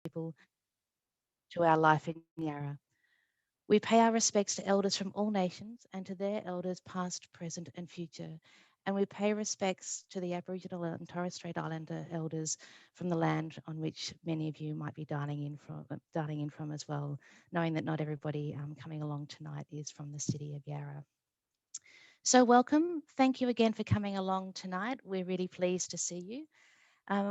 people to our life in Yarra. We pay our respects to elders from all nations and to their elders past, present and future. And we pay respects to the Aboriginal and Torres Strait Islander elders from the land on which many of you might be dialing in from as well, knowing that not everybody coming along tonight is from the City of Yarra. So welcome. Thank you again for coming along tonight. We're really pleased to see you.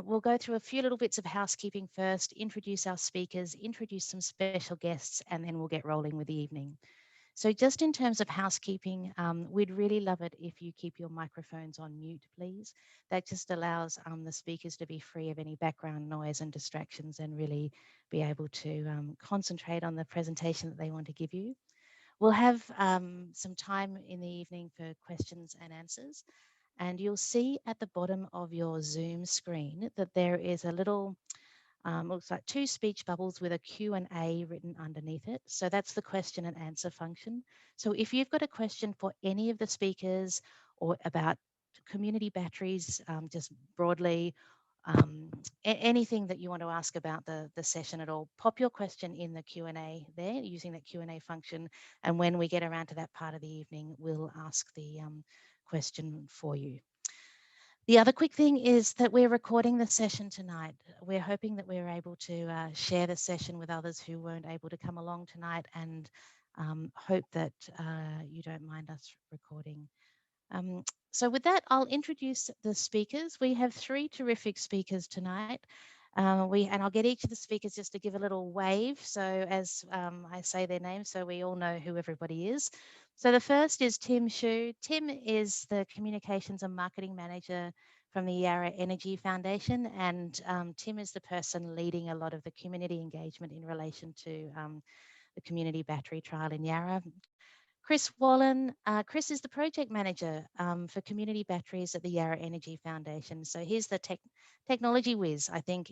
We'll go through a few little bits of housekeeping first, introduce our speakers, introduce some special guests, and then we'll get rolling with the evening. So just in terms of housekeeping, we'd really love it if you keep your microphones on mute, please. That just allows the speakers to be free of any background noise and distractions and really be able to concentrate on the presentation that they want to give you. We'll have some time in the evening for questions and answers. And you'll see at the bottom of your Zoom screen that there is a little, looks like two speech bubbles with a Q&A written underneath it. So that's the question and answer function. So if you've got a question for any of the speakers or about community batteries, just broadly, anything that you want to ask about the session at all, pop your question in the Q&A there using that Q&A function. And when we get around to that part of the evening, we'll ask the question for you. The other quick thing is that we're recording the session tonight. We're hoping that we're able to share the session with others who weren't able to come along tonight, and hope that you don't mind us recording. So with that, I'll introduce the speakers. We have three terrific speakers tonight. And I'll get each of the speakers just to give a little wave. So as I say their names, so we all know who everybody is. So the first is Tim Shu. Tim is the Communications and Marketing Manager from the Yarra Energy Foundation. And Tim is the person leading a lot of the community engagement in relation to the community battery trial in Yarra. Chris Wallen. Chris is the project manager for community batteries at the Yarra Energy Foundation. So he's the technology whiz, I think,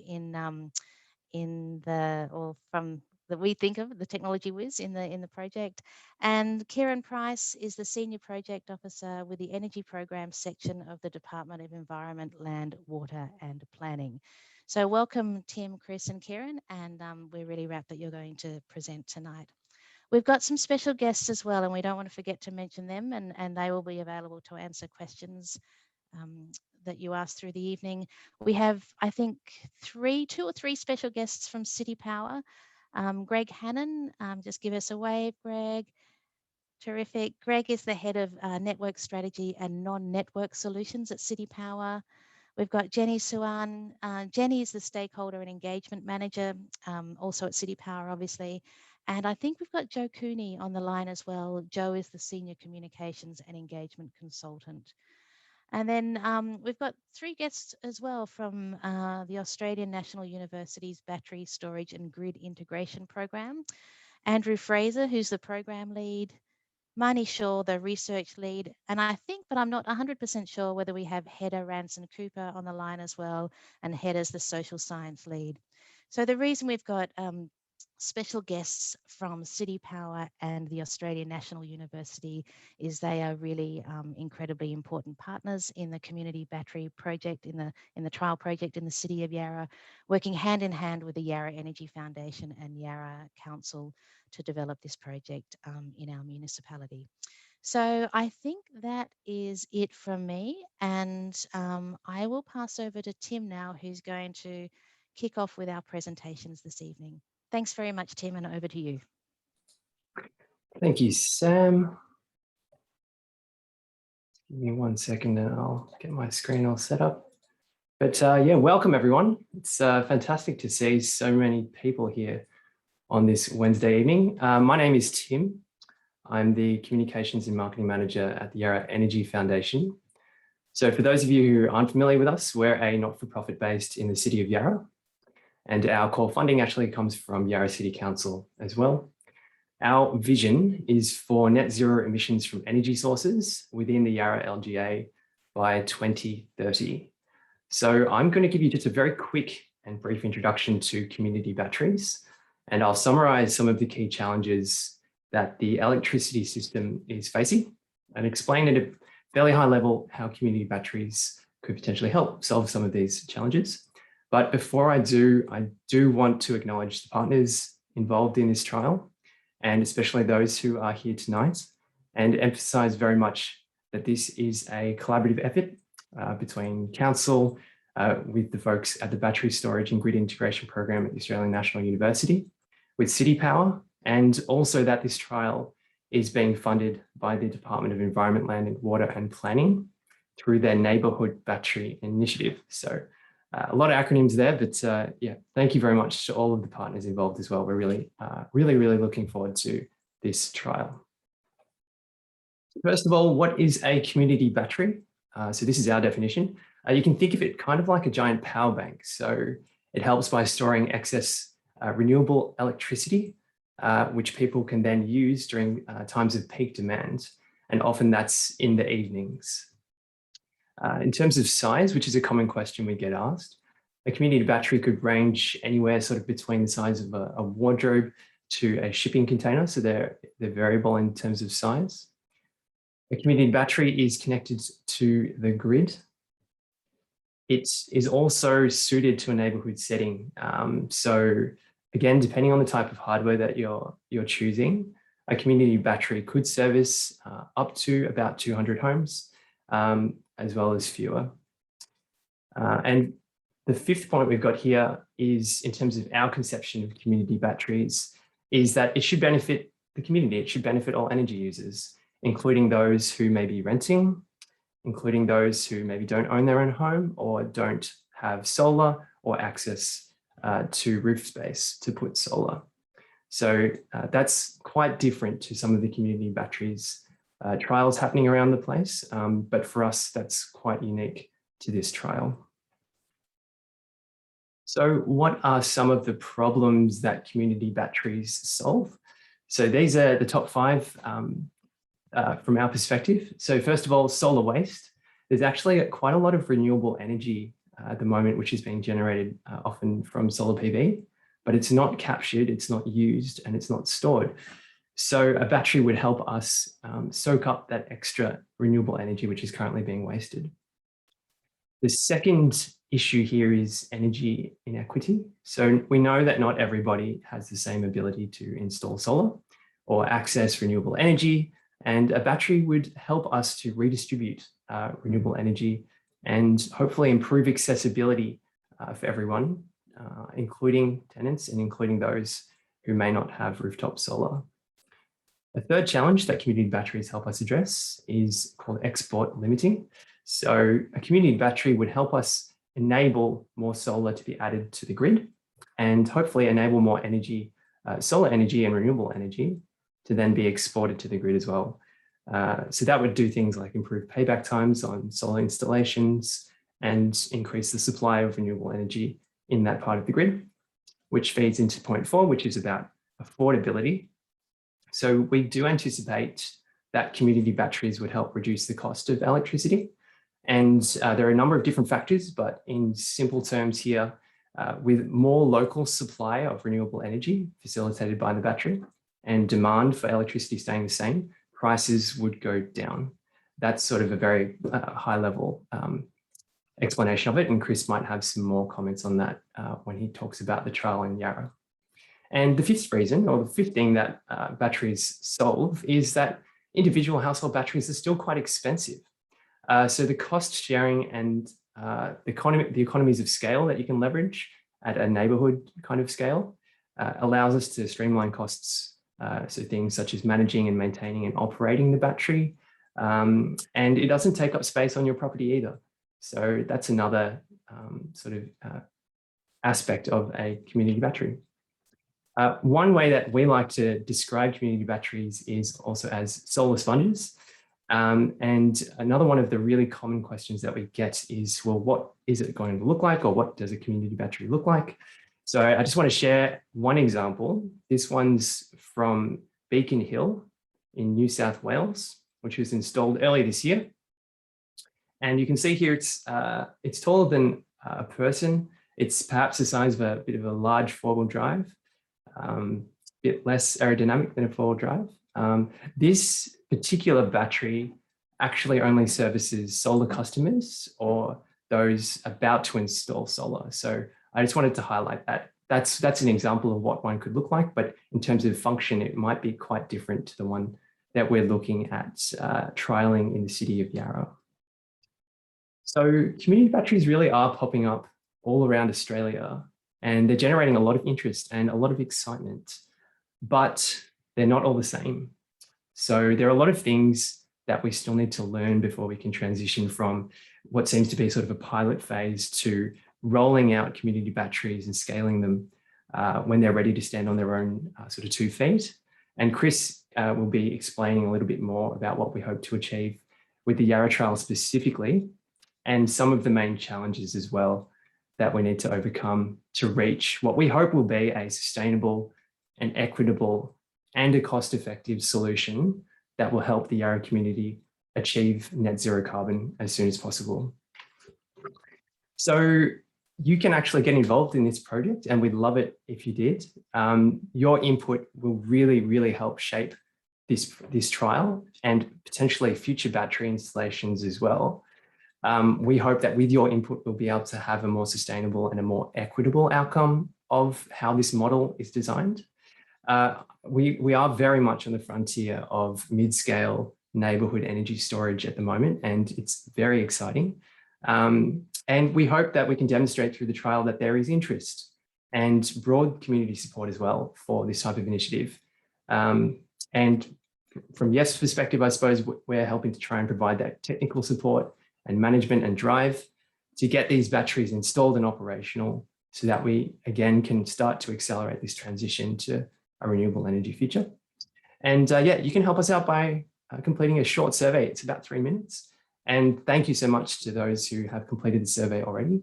we think of the technology whiz in the project. And Kieran Price is the senior project officer with the energy program section of the Department of Environment, Land, Water and Planning. So welcome, Tim, Chris and Kieran, and we're really rapt that you're going to present tonight. We've got some special guests as well, and we don't want to forget to mention them, and they will be available to answer questions that you ask through the evening. We have, I think, two or three special guests from CitiPower. Greg Hannon, just give us a wave, Greg. Terrific. Greg is the head of network strategy and non-network solutions at CitiPower. We've got Jenny Suan. Jenny is the stakeholder and engagement manager, also at CitiPower, obviously. And I think we've got Joe Cooney on the line as well. Joe is the senior communications and engagement consultant. And then we've got three guests as well from the Australian National University's Battery Storage and Grid Integration Program. Andrew Fraser, who's the program lead. Marnie Shaw, the research lead. And I think, but I'm not 100% sure whether we have Hedda Ranson Cooper on the line as well, and Hedda's the social science lead. So the reason we've got special guests from CitiPower and the Australian National University is they are really incredibly important partners in the community battery project, in the trial project in the City of Yarra, working hand in hand with the Yarra Energy Foundation and Yarra Council to develop this project in our municipality. So I think that is it from me, and I will pass over to Tim now, who's going to kick off with our presentations this evening. Thanks very much, Tim, and over to you. Thank you, Sam. Give me 1 second and I'll get my screen all set up. But yeah, welcome everyone. It's fantastic to see so many people here on this Wednesday evening. My name is Tim. I'm the Communications and Marketing Manager at the Yarra Energy Foundation. So for those of you who aren't familiar with us, we're a not-for-profit based in the City of Yarra. And our core funding actually comes from Yarra City Council as well. Our vision is for net zero emissions from energy sources within the Yarra LGA by 2030. So I'm going to give you just a very quick and brief introduction to community batteries, and I'll summarize some of the key challenges that the electricity system is facing and explain at a fairly high level how community batteries could potentially help solve some of these challenges. But before I do want to acknowledge the partners involved in this trial, and especially those who are here tonight, and emphasize very much that this is a collaborative effort between council, with the folks at the Battery Storage and Grid Integration Program at the Australian National University, with CitiPower, and also that this trial is being funded by the Department of Environment, Land and Water and Planning through their Neighbourhood Battery Initiative. So a lot of acronyms there, but yeah, thank you very much to all of the partners involved as well. We're really, really looking forward to this trial. First of all, what is a community battery? So this is our definition. You can think of it kind of like a giant power bank. So it helps by storing excess renewable electricity, which people can then use during times of peak demand. And often that's in the evenings. In terms of size, which is a common question we get asked, a community battery could range anywhere sort of between the size of a wardrobe to a shipping container. So they're variable in terms of size. A community battery is connected to the grid. It is also suited to a neighborhood setting. So again, depending on the type of hardware that you're choosing, a community battery could service up to about 200 homes, as well as fewer. And the fifth point we've got here is, in terms of our conception of community batteries, is that it should benefit the community. It should benefit all energy users, including those who may be renting, including those who maybe don't own their own home or don't have solar or access to roof space to put solar. So that's quite different to some of the community batteries trials happening around the place. But for us, that's quite unique to this trial. So what are some of the problems that community batteries solve? So these are the top 5 from our perspective. So first of all, solar waste. There's actually quite a lot of renewable energy at the moment, which is being generated often from solar PV, but it's not captured, it's not used, and it's not stored. So a battery would help us soak up that extra renewable energy, which is currently being wasted. The second issue here is energy inequity. So we know that not everybody has the same ability to install solar or access renewable energy, and a battery would help us to redistribute renewable energy and hopefully improve accessibility for everyone, including tenants and including those who may not have rooftop solar. A third challenge that community batteries help us address is called export limiting. So a community battery would help us enable more solar to be added to the grid and hopefully enable more energy, solar energy and renewable energy, to then be exported to the grid as well. So that would do things like improve payback times on solar installations and increase the supply of renewable energy in that part of the grid, which feeds into point 4, which is about affordability. So we do anticipate that community batteries would help reduce the cost of electricity. And there are a number of different factors, but in simple terms here, with more local supply of renewable energy facilitated by the battery and demand for electricity staying the same, prices would go down. That's sort of a very high level explanation of it. And Chris might have some more comments on that when he talks about the trial in Yarra. And the fifth reason, or the fifth thing that batteries solve, is that individual household batteries are still quite expensive. So the cost sharing and the economies of scale that you can leverage at a neighborhood kind of scale allows us to streamline costs. So things such as managing and maintaining and operating the battery. And it doesn't take up space on your property either. So that's another sort of aspect of a community battery. One way that we like to describe community batteries is also as solar sponges. And another one of the really common questions that we get is, well, what is it going to look like, or what does a community battery look like? So I just want to share one example. This one's from Beacon Hill in New South Wales, which was installed earlier this year. And you can see here it's taller than a person. It's perhaps the size of a bit of a large four-wheel drive, a bit less aerodynamic than a four-wheel drive. This particular battery actually only services solar customers or those about to install solar. So I just wanted to highlight that. That's an example of what one could look like, but in terms of function, it might be quite different to the one that we're looking at trialing in the City of Yarra. So community batteries really are popping up all around Australia, and they're generating a lot of interest and a lot of excitement, but they're not all the same. So there are a lot of things that we still need to learn before we can transition from what seems to be sort of a pilot phase to rolling out community batteries and scaling them when they're ready to stand on their own sort of 2 feet. And Chris will be explaining a little bit more about what we hope to achieve with the Yarra trial specifically, and some of the main challenges as well that we need to overcome to reach what we hope will be a sustainable and equitable and a cost-effective solution that will help the Yarra community achieve net zero carbon as soon as possible. So you can actually get involved in this project, and we'd love it if you did. Your input will really, really help shape this trial and potentially future battery installations as well. We hope that with your input, we'll be able to have a more sustainable and a more equitable outcome of how this model is designed. We are very much on the frontier of mid-scale neighbourhood energy storage at the moment, and it's very exciting. And we hope that we can demonstrate through the trial that there is interest and broad community support as well for this type of initiative. And from Yes' perspective, I suppose we're helping to try and provide that technical support and management and drive to get these batteries installed and operational so that we, again, can start to accelerate this transition to a renewable energy future. And yeah, you can help us out by completing a short survey. It's about 3 minutes. And thank you so much to those who have completed the survey already.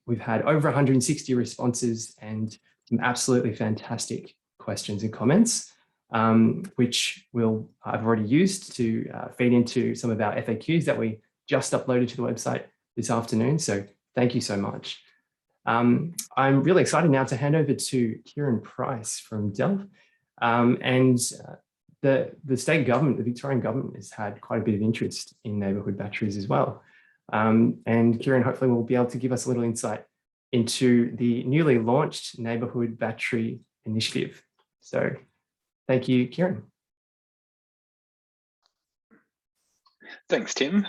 We've had over 160 responses and some absolutely fantastic questions and comments, which I've already used to feed into some of our FAQs that we just uploaded to the website this afternoon. So thank you so much. I'm really excited now to hand over to Kieran Price from Delft. The state government, the Victorian government, has had quite a bit of interest in neighbourhood batteries as well. And Kieran hopefully will be able to give us a little insight into the newly launched Neighbourhood Battery Initiative. So thank you, Kieran. Thanks, Tim.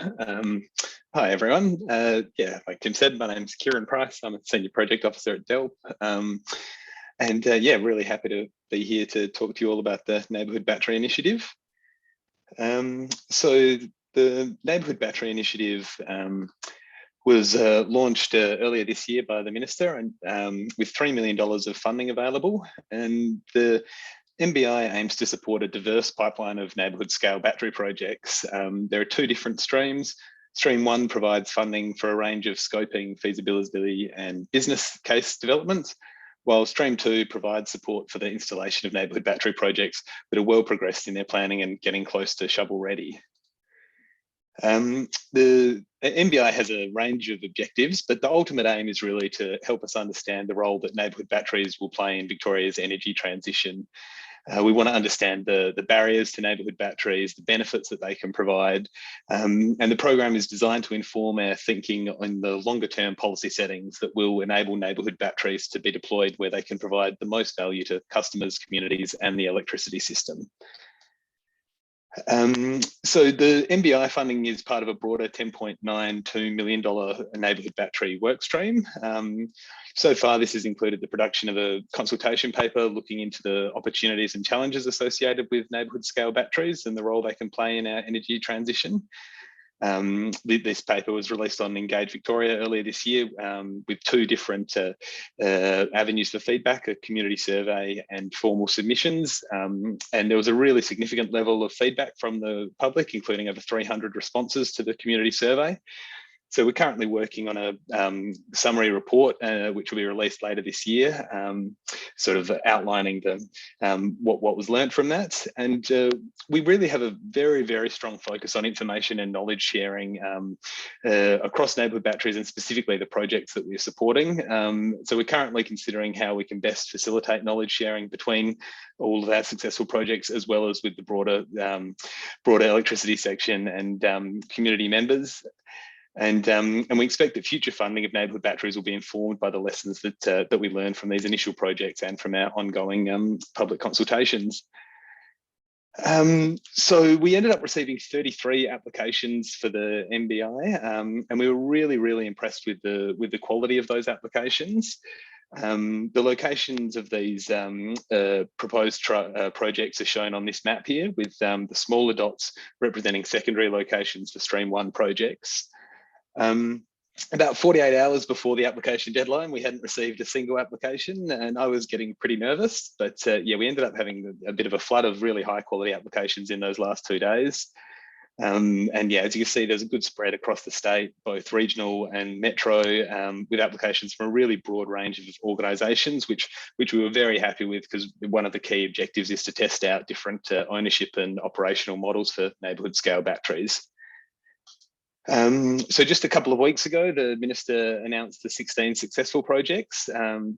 Hi, everyone. Yeah, like Tim said, my name's Kieran Price. I'm a Senior Project Officer at Delft. Yeah, really happy to be here to talk to you all about the Neighbourhood Battery Initiative. So the Neighbourhood Battery Initiative was launched earlier this year by the Minister, and with $3 million of funding available. And the NBI aims to support a diverse pipeline of neighbourhood-scale battery projects. There are 2 different streams. Stream 1 provides funding for a range of scoping, feasibility and business case developments, while Stream 2 provides support for the installation of neighbourhood battery projects that are well progressed in their planning and getting close to shovel ready. The NBI has a range of objectives, but the ultimate aim is really to help us understand the role that neighbourhood batteries will play in Victoria's energy transition. We want to understand the barriers to neighbourhood batteries, the benefits that they can provide, and the program is designed to inform our thinking on the longer term policy settings that will enable neighbourhood batteries to be deployed where they can provide the most value to customers, communities and the electricity system. So the NBI funding is part of a broader $10.92 million neighbourhood battery workstream. So far, this has included the production of a consultation paper looking into the opportunities and challenges associated with neighbourhood scale batteries and the role they can play in our energy transition. This paper was released on Engage Victoria earlier this year with 2 different avenues for feedback, a community survey and formal submissions. And there was a really significant level of feedback from the public, including over 300 responses to the community survey. So we're currently working on a summary report, which will be released later this year, sort of outlining what was learned from that. And we really have a very, very strong focus on information and knowledge sharing across neighbourhood batteries and specifically the projects that we're supporting. So we're currently considering how we can best facilitate knowledge sharing between all of our successful projects, as well as with the broader electricity section and community members. And we expect that future funding of neighbourhood batteries will be informed by the lessons that we learned from these initial projects and from our ongoing public consultations. So we ended up receiving 33 applications for the MBI, and we were really impressed with the quality of those applications. The locations of these proposed projects are shown on this map here, with the smaller dots representing secondary locations for Stream 1 projects. About 48 hours before the application deadline, we hadn't received a single application, and I was getting pretty nervous. But yeah, we ended up having a bit of a flood of really high quality applications in those last 2 days. And yeah, as you can see, there's a good spread across the state, both regional and metro, with applications from a really broad range of organisations, which we were very happy with, because one of the key objectives is to test out different ownership and operational models for neighbourhood scale batteries. So just a couple of weeks ago, the Minister announced the 16 successful projects.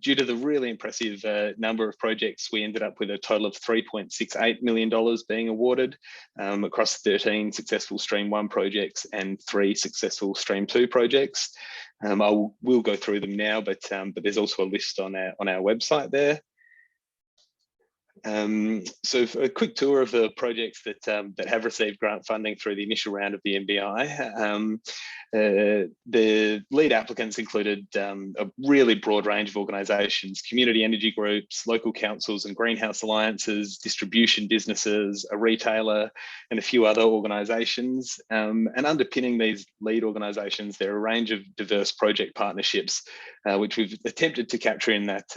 Due to the really impressive number of projects, we ended up with a total of $3.68 million being awarded across 13 successful Stream 1 projects and 3 successful Stream 2 projects. We'll go through them now, but there's also a list on our website there. So for a quick tour of the projects that have received grant funding through the initial round of the MBI. The lead applicants included a really broad range of organisations: community energy groups, local councils and greenhouse alliances, distribution businesses, a retailer, and a few other organisations. And underpinning these lead organisations, there are a range of diverse project partnerships, which we've attempted to capture in that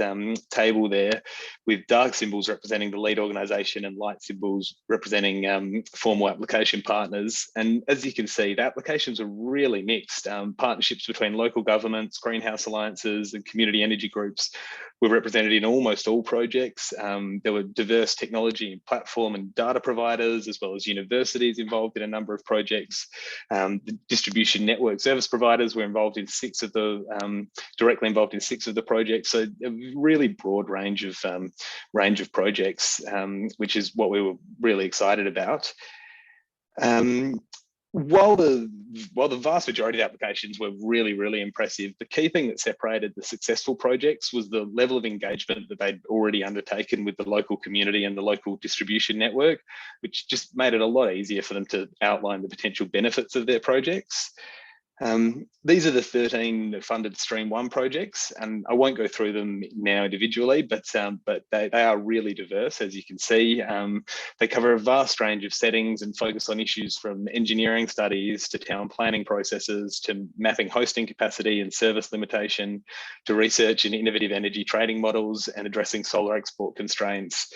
table there, with dark symbols representing the lead organisation and light symbols representing formal application partners. And as you can see, the applications are really mixed. Partnerships between local governments, greenhouse alliances and community energy groups were represented in almost all projects. There were diverse technology and platform and data providers, as well as universities involved in a number of projects. The distribution network service providers were involved in directly involved in 6 of the projects. So a really broad range of projects, which is what we were really excited about. While the vast majority of applications were really impressive, the key thing that separated the successful projects was the level of engagement that they'd already undertaken with the local community and the local distribution network, which just made it a lot easier for them to outline the potential benefits of their projects. These are the 13 funded Stream 1 projects, and I won't go through them now individually, but they are really diverse, as you can see. They cover a vast range of settings and focus on issues from engineering studies to town planning processes to mapping hosting capacity and service limitation to research in innovative energy trading models and addressing solar export constraints.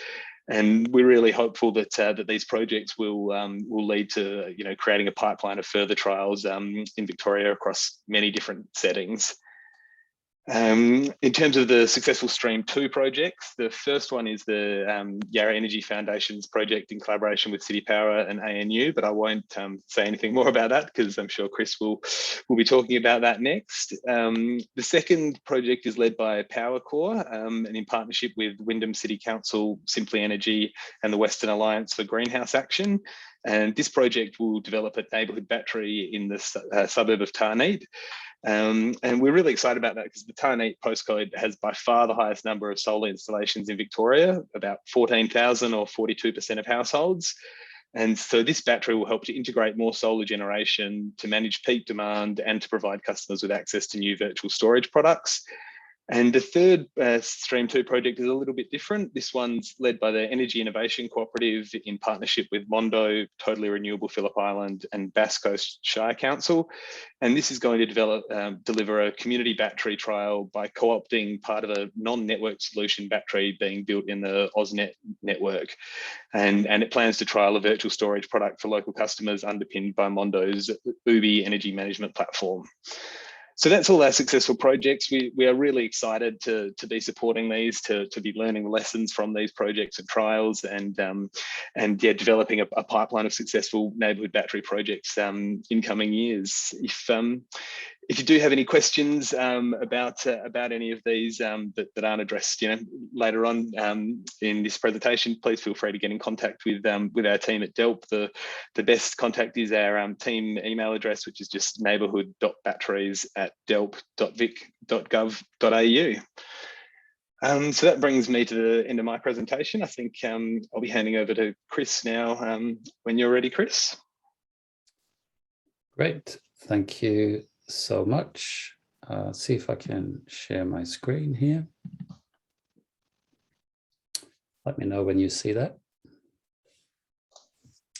And we're really hopeful that these projects will lead to creating a pipeline of further trials in Victoria across many different settings. In terms of the successful Stream 2 projects, the first one is the Yarra Energy Foundation's project in collaboration with CitiPower and ANU, but I won't say anything more about that because I'm sure Chris will be talking about that next. The second project is led by PowerCore and in partnership with Wyndham City Council, Simply Energy and the Western Alliance for Greenhouse Action. And this project will develop a neighbourhood battery in the suburb of Tarneet. And we're really excited about that because the Tarneet postcode has by far the highest number of solar installations in Victoria, about 14,000 or 42% of households. And so this battery will help to integrate more solar generation, to manage peak demand and to provide customers with access to new virtual storage products. And the third Stream 2 project is a little bit different. This one's led by the Energy Innovation Cooperative in partnership with Mondo, Totally Renewable Phillip Island and Bass Coast Shire Council. And this is going to deliver a community battery trial by co-opting part of a non-network solution battery being built in the AusNet network. And it plans to trial a virtual storage product for local customers underpinned by Mondo's Ubi energy management platform. So that's all our successful projects. We are really excited to be supporting these, to be learning lessons from these projects and trials, and yeah, developing a pipeline of successful neighbourhood battery projects in coming years. if you do have any questions about any of these that aren't addressed, later on in this presentation, please feel free to get in contact with our team at DELP. The best contact is our team email address, which is just neighbourhood.batteries@delp.vic.gov.au. So that brings me to the end of my presentation. I think I'll be handing over to Chris now. When you're ready, Chris. Great, thank you so much. See if I can share my screen here. Let me know when you see that.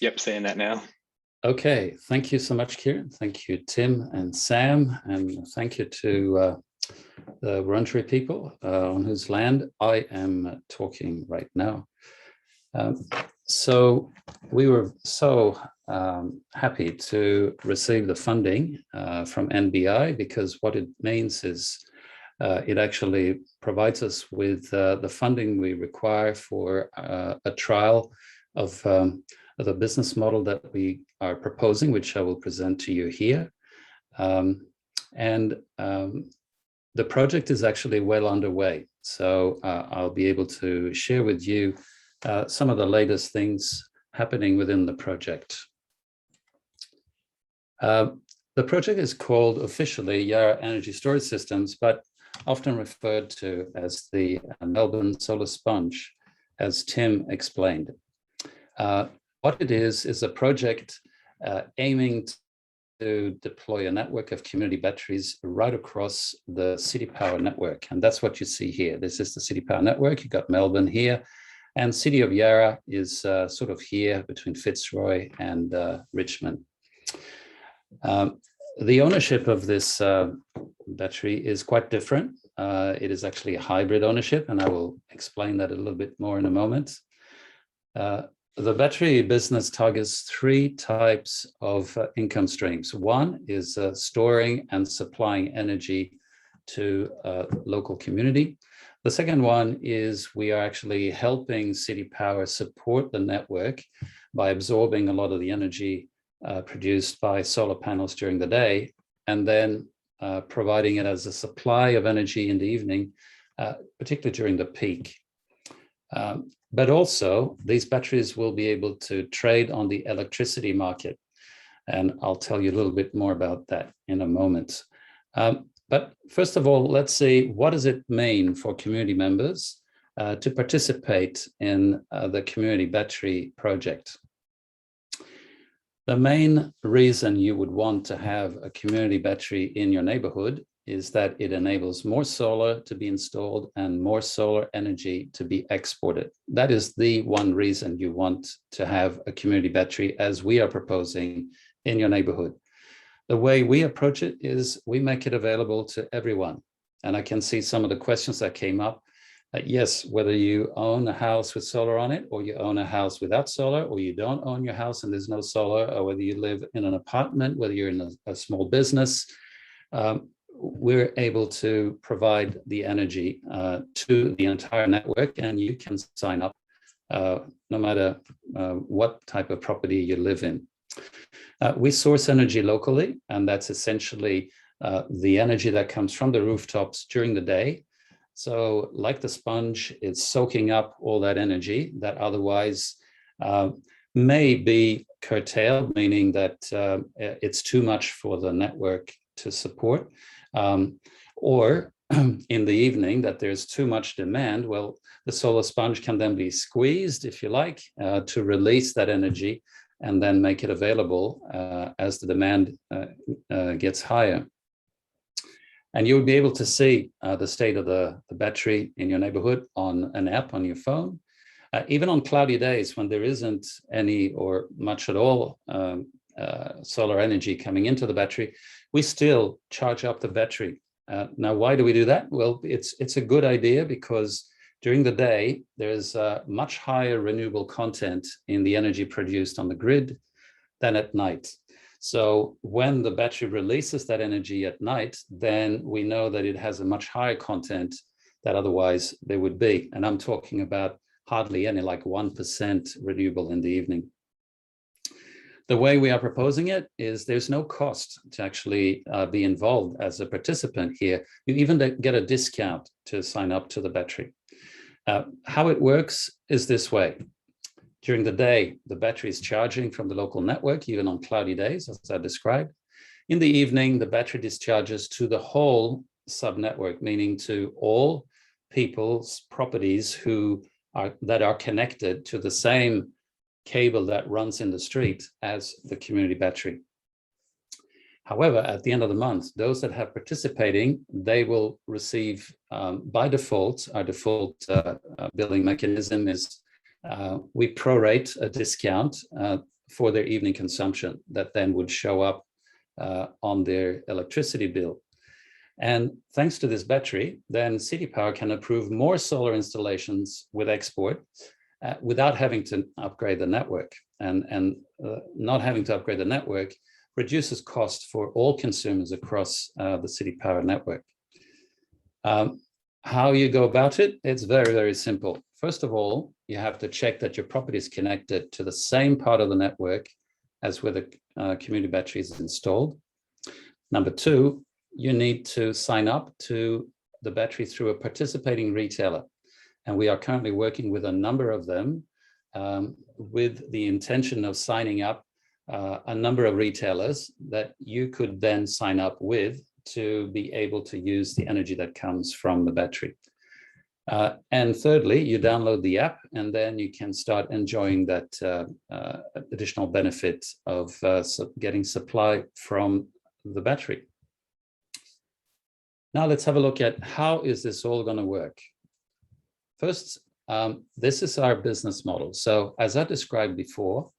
Yep, seeing that now. Okay, thank you so much, Kieran. Thank you, Tim and Sam, and thank you to the Wurundjeri people on whose land I am talking right now. So we were so happy to receive the funding from NBI, because what it means is it actually provides us with the funding we require for a trial of the business model that we are proposing, which I will present to you here. The project is actually well underway. So I'll be able to share with you some of the latest things happening within the project. The project is called officially Yarra Energy Storage Systems, but often referred to as the Melbourne Solar Sponge, as Tim explained. What it is a project aiming to deploy a network of community batteries right across the CitiPower network. And that's what you see here. This is the CitiPower network. You've got Melbourne here, and City of Yarra is sort of here between Fitzroy and Richmond. The ownership of this battery is quite different. It is actually a hybrid ownership, and I will explain that a little bit more in a moment. The battery business targets three types of income streams. One is storing and supplying energy to a local community. The second one is we are actually helping CitiPower support the network by absorbing a lot of the energy produced by solar panels during the day, and then providing it as a supply of energy in the evening, particularly during the peak. But also, these batteries will be able to trade on the electricity market. And I'll tell you a little bit more about that in a moment. But first of all, let's see, what does it mean for community members to participate in the community battery project? The main reason you would want to have a community battery in your neighborhood is that it enables more solar to be installed and more solar energy to be exported. That is the one reason you want to have a community battery, as we are proposing in your neighborhood. The way we approach it is we make it available to everyone. And I can see some of the questions that came up. Yes, whether you own a house with solar on it, or you own a house without solar, or you don't own your house and there's no solar, or whether you live in an apartment, whether you're in a small business, we're able to provide the energy to the entire network, and you can sign up no matter what type of property you live in. We source energy locally, and that's essentially the energy that comes from the rooftops during the day. So like the sponge, it's soaking up all that energy that otherwise may be curtailed, meaning that it's too much for the network to support. Or in the evening that there's too much demand, well, the solar sponge can then be squeezed, if you like, to release that energy and then make it available as the demand gets higher. And you'll be able to see the state of the battery in your neighborhood on an app on your phone. Even on cloudy days when there isn't any or much at all solar energy coming into the battery, we still charge up the battery. Now, why do we do that? Well, it's a good idea because during the day, there's much higher renewable content in the energy produced on the grid than at night. So when the battery releases that energy at night, then we know that it has a much higher content that otherwise there would be. And I'm talking about hardly any, like 1% renewable in the evening. The way we are proposing it is there's no cost to actually be involved as a participant here. You even get a discount to sign up to the battery. How it works is this way. During the day, the battery is charging from the local network, even on cloudy days, as I described. In the evening, the battery discharges to the whole subnetwork, meaning to all people's properties that are connected to the same cable that runs in the street as the community battery. However, at the end of the month, those that have participating, they will receive by default, our default billing mechanism is we prorate a discount for their evening consumption that then would show up on their electricity bill. And thanks to this battery, then CitiPower can approve more solar installations with export without having to upgrade the network. And not having to upgrade the network reduces cost for all consumers across the CitiPower network. How you go about it? It's very, very simple. First of all, you have to check that your property is connected to the same part of the network as where the community battery is installed. Number two, you need to sign up to the battery through a participating retailer. And we are currently working with a number of them with the intention of signing up a number of retailers that you could then sign up with to be able to use the energy that comes from the battery. And thirdly, you download the app and then you can start enjoying that additional benefit of getting supply from the battery. Now let's have a look at how is this all going to work. First, this is our business model. So as I described before,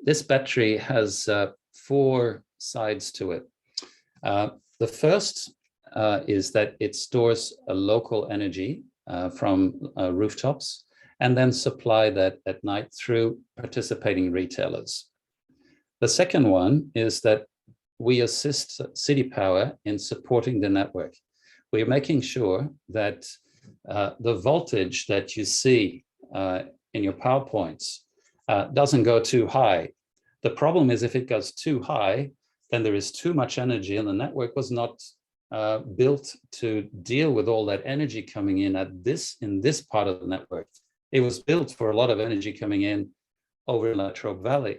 this battery has 4 sides to it. The first is that it stores a local energy from rooftops and then supply that at night through participating retailers. The second one is that we assist CitiPower in supporting the network. We're making sure that the voltage that you see in your PowerPoints doesn't go too high. The problem is if it goes too high, then there is too much energy and the network was not built to deal with all that energy coming in in this part of the network. It was built for a lot of energy coming in over in La Trobe Valley.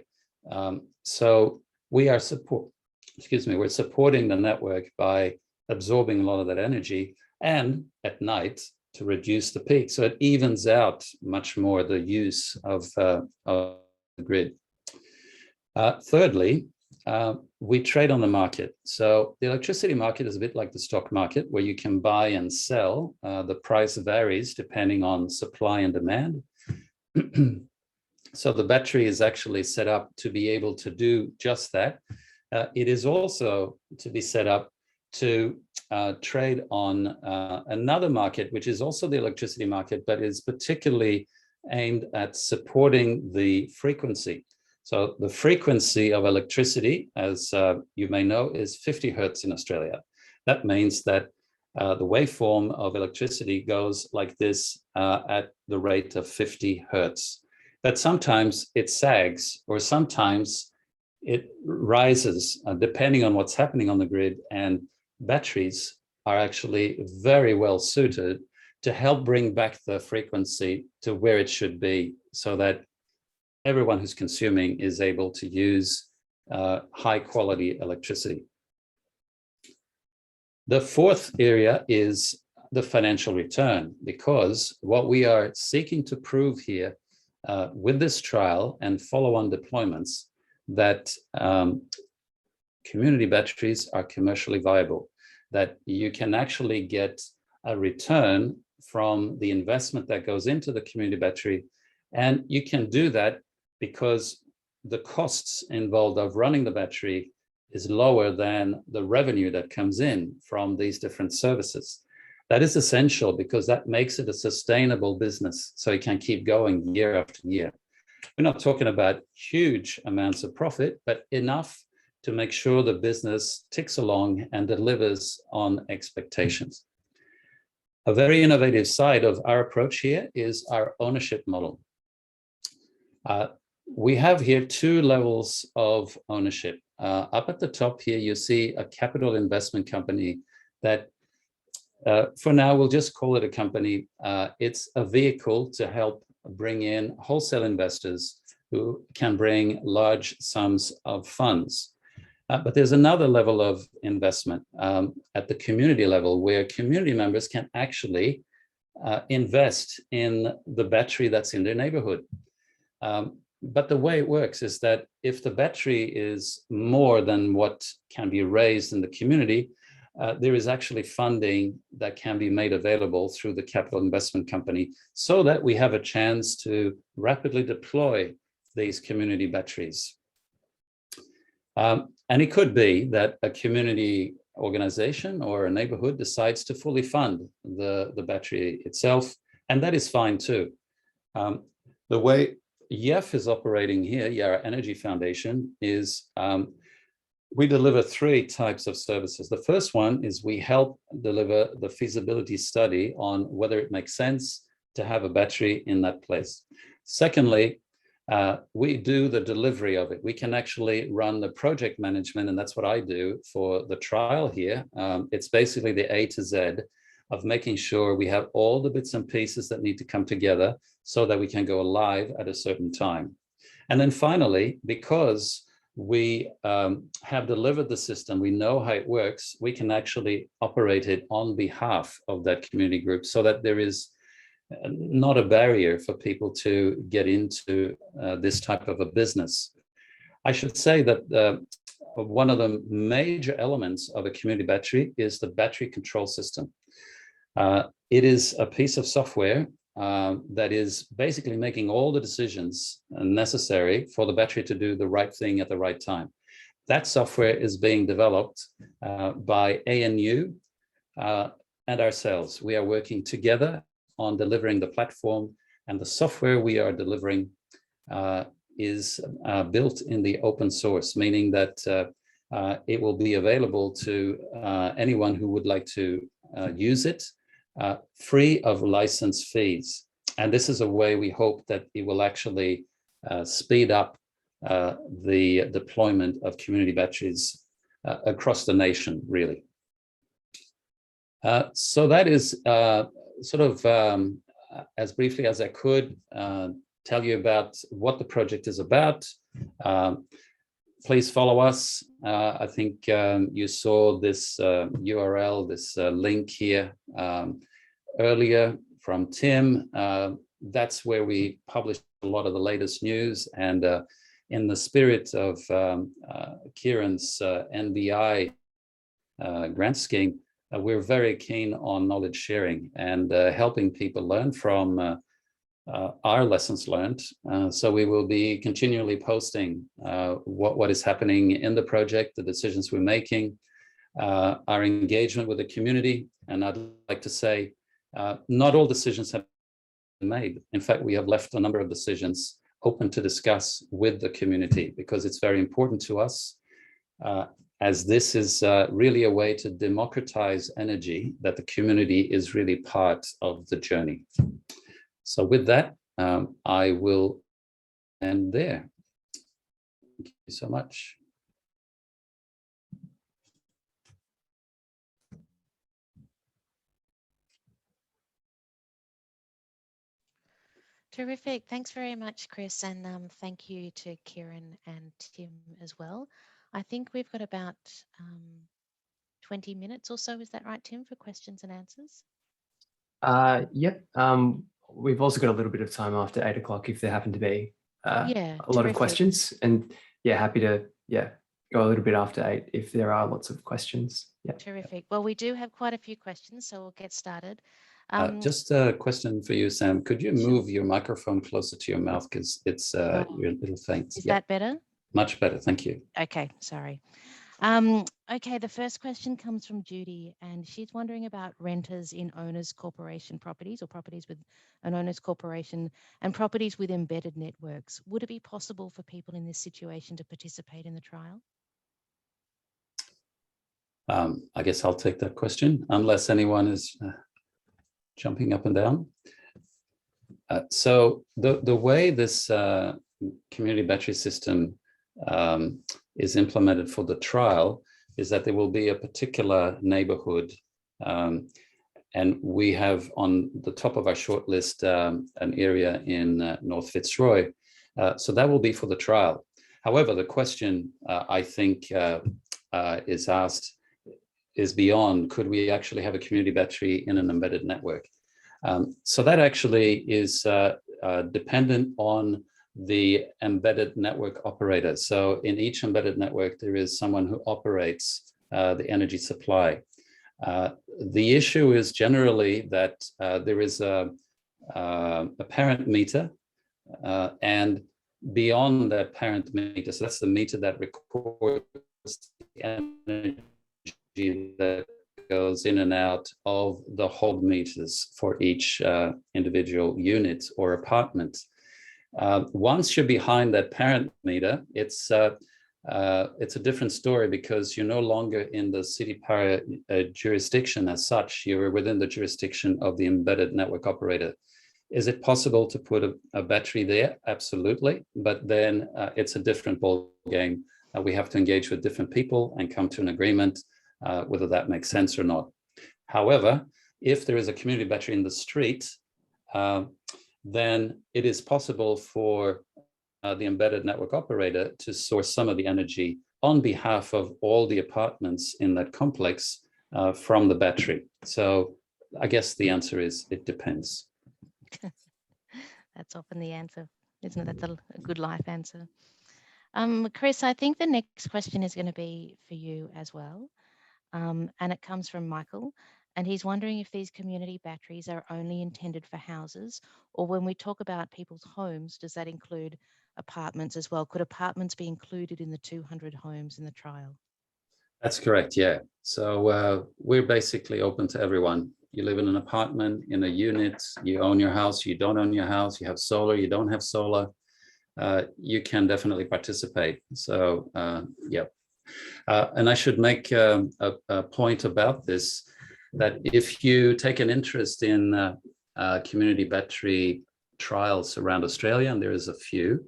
So we are we're supporting the network by absorbing a lot of that energy and at night to reduce the peak. So it evens out much more the use of the grid. Thirdly, we trade on the market. So the electricity market is a bit like the stock market where you can buy and sell. The price varies depending on supply and demand. So the battery is actually set up to be able to do just that. It is also to be set up to trade on another market, which is also the electricity market, but is particularly aimed at supporting the frequency. So the frequency of electricity, as you may know, is 50 hertz in Australia. That means that the waveform of electricity goes like this at the rate of 50 hertz. But sometimes it sags, or sometimes it rises depending on what's happening on the grid, and batteries are actually very well suited to help bring back the frequency to where it should be so that everyone who's consuming is able to use high quality electricity. The fourth area is the financial return, because what we are seeking to prove here with this trial and follow-on deployments that community batteries are commercially viable, that you can actually get a return from the investment that goes into the community battery. And you can do that because the costs involved of running the battery is lower than the revenue that comes in from these different services. That is essential because that makes it a sustainable business so it can keep going year after year. We're not talking about huge amounts of profit, but enough to make sure the business ticks along and delivers on expectations. A very innovative side of our approach here is our ownership model. we have here two levels of ownership. Up at the top here, you see a capital investment company that for now, we'll just call it a company. It's a vehicle to help bring in wholesale investors who can bring large sums of funds. But there's another level of investment at the community level where community members can actually invest in the battery that's in their neighborhood. But the way it works is that if the battery is more than what can be raised in the community, there is actually funding that can be made available through the capital investment company so that we have a chance to rapidly deploy these community batteries. And it could be that a community organization or a neighborhood decides to fully fund the battery itself, and that is fine too. The way YEF is operating here, Yarra Energy Foundation, is we deliver three types of services. The first one is we help deliver the feasibility study on whether it makes sense to have a battery in that place. Secondly, we do the delivery of it. We can actually run the project management, and that's what I do for the trial here. It's basically the A to Z of making sure we have all the bits and pieces that need to come together so that we can go live at a certain time. And then finally, because we have delivered the system, we know how it works, we can actually operate it on behalf of that community group so that there is not a barrier for people to get into this type of a business. I should say that one of the major elements of a community battery is the battery control system. It is a piece of software that is basically making all the decisions necessary for the battery to do the right thing at the right time. That software is being developed by ANU and ourselves. We are working together on delivering the platform, and the software we are delivering is built in the open source, meaning that it will be available to anyone who would like to use it, free of license fees. And this is a way we hope that it will actually speed up the deployment of community batteries across the nation, really. So that is sort of as briefly as I could tell you about what the project is about. Please follow us. I think you saw this URL, this link here earlier from Tim. That's where we publish a lot of the latest news. And in the spirit of Kieran's NBI grant scheme, we're very keen on knowledge sharing and helping people learn from our lessons learned. So we will be continually posting what is happening in the project, the decisions we're making, our engagement with the community. And I'd like to say, not all decisions have been made. In fact, we have left a number of decisions open to discuss with the community because it's very important to us, as this is really a way to democratize energy, that the community is really part of the journey. So with that, I will end there. Thank you so much. Terrific. Thanks very much, Chris. And thank you to Kieran and Tim as well. I think we've got about 20 minutes or so. Is that right, Tim, for questions and answers? Yep. We've also got a little bit of time after 8 o'clock if there happen to be a lot of questions. And yeah, happy to go a little bit after 8 if there are lots of questions. Yeah. Terrific. Well, we do have quite a few questions, so we'll get started. Just a question for you, Sam. Could you move your microphone closer to your mouth because it's you're a little faint? Is that better? Much better. Thank you. Okay, sorry. Okay, the first question comes from Judy, and she's wondering about renters in owners corporation properties or properties with an owners corporation and properties with embedded networks. Would it be possible for people in this situation to participate in the trial? I guess I'll take that question, unless anyone is jumping up and down. So the way this community battery system is implemented for the trial is that there will be a particular neighborhood, and we have on the top of our shortlist an area in North Fitzroy. So that will be for the trial. However, the question I think is asked is beyond, could we actually have a community battery in an embedded network? So that actually is dependent on the embedded network operator. So in each embedded network, there is someone who operates the energy supply. The issue is generally that there is a parent meter, and beyond that parent meter, so that's the meter that records the energy that goes in and out of the whole meters for each individual unit or apartment. Once you're behind that parent meter, it's a different story because you're no longer in the CitiPower jurisdiction as such. You're within the jurisdiction of the embedded network operator. Is it possible to put a battery there? Absolutely, but then it's a different ball game. We have to engage with different people and come to an agreement whether that makes sense or not. However, if there is a community battery in the street, then it is possible for the embedded network operator to source some of the energy on behalf of all the apartments in that complex from the battery. So I guess the answer is it depends. That's often the answer, isn't it? That's a good life answer. Chris, I think the next question is going to be for you as well. And it comes from Michael. And he's wondering if these community batteries are only intended for houses, or when we talk about people's homes, does that include apartments as well? Could apartments be included in the 200 homes in the trial? That's correct, yeah. So we're basically open to everyone. You live in an apartment, in a unit, you own your house, you don't own your house, you have solar, you don't have solar, you can definitely participate. So, yeah. And I should make a point about this, that if you take an interest in community battery trials around Australia, and there is a few,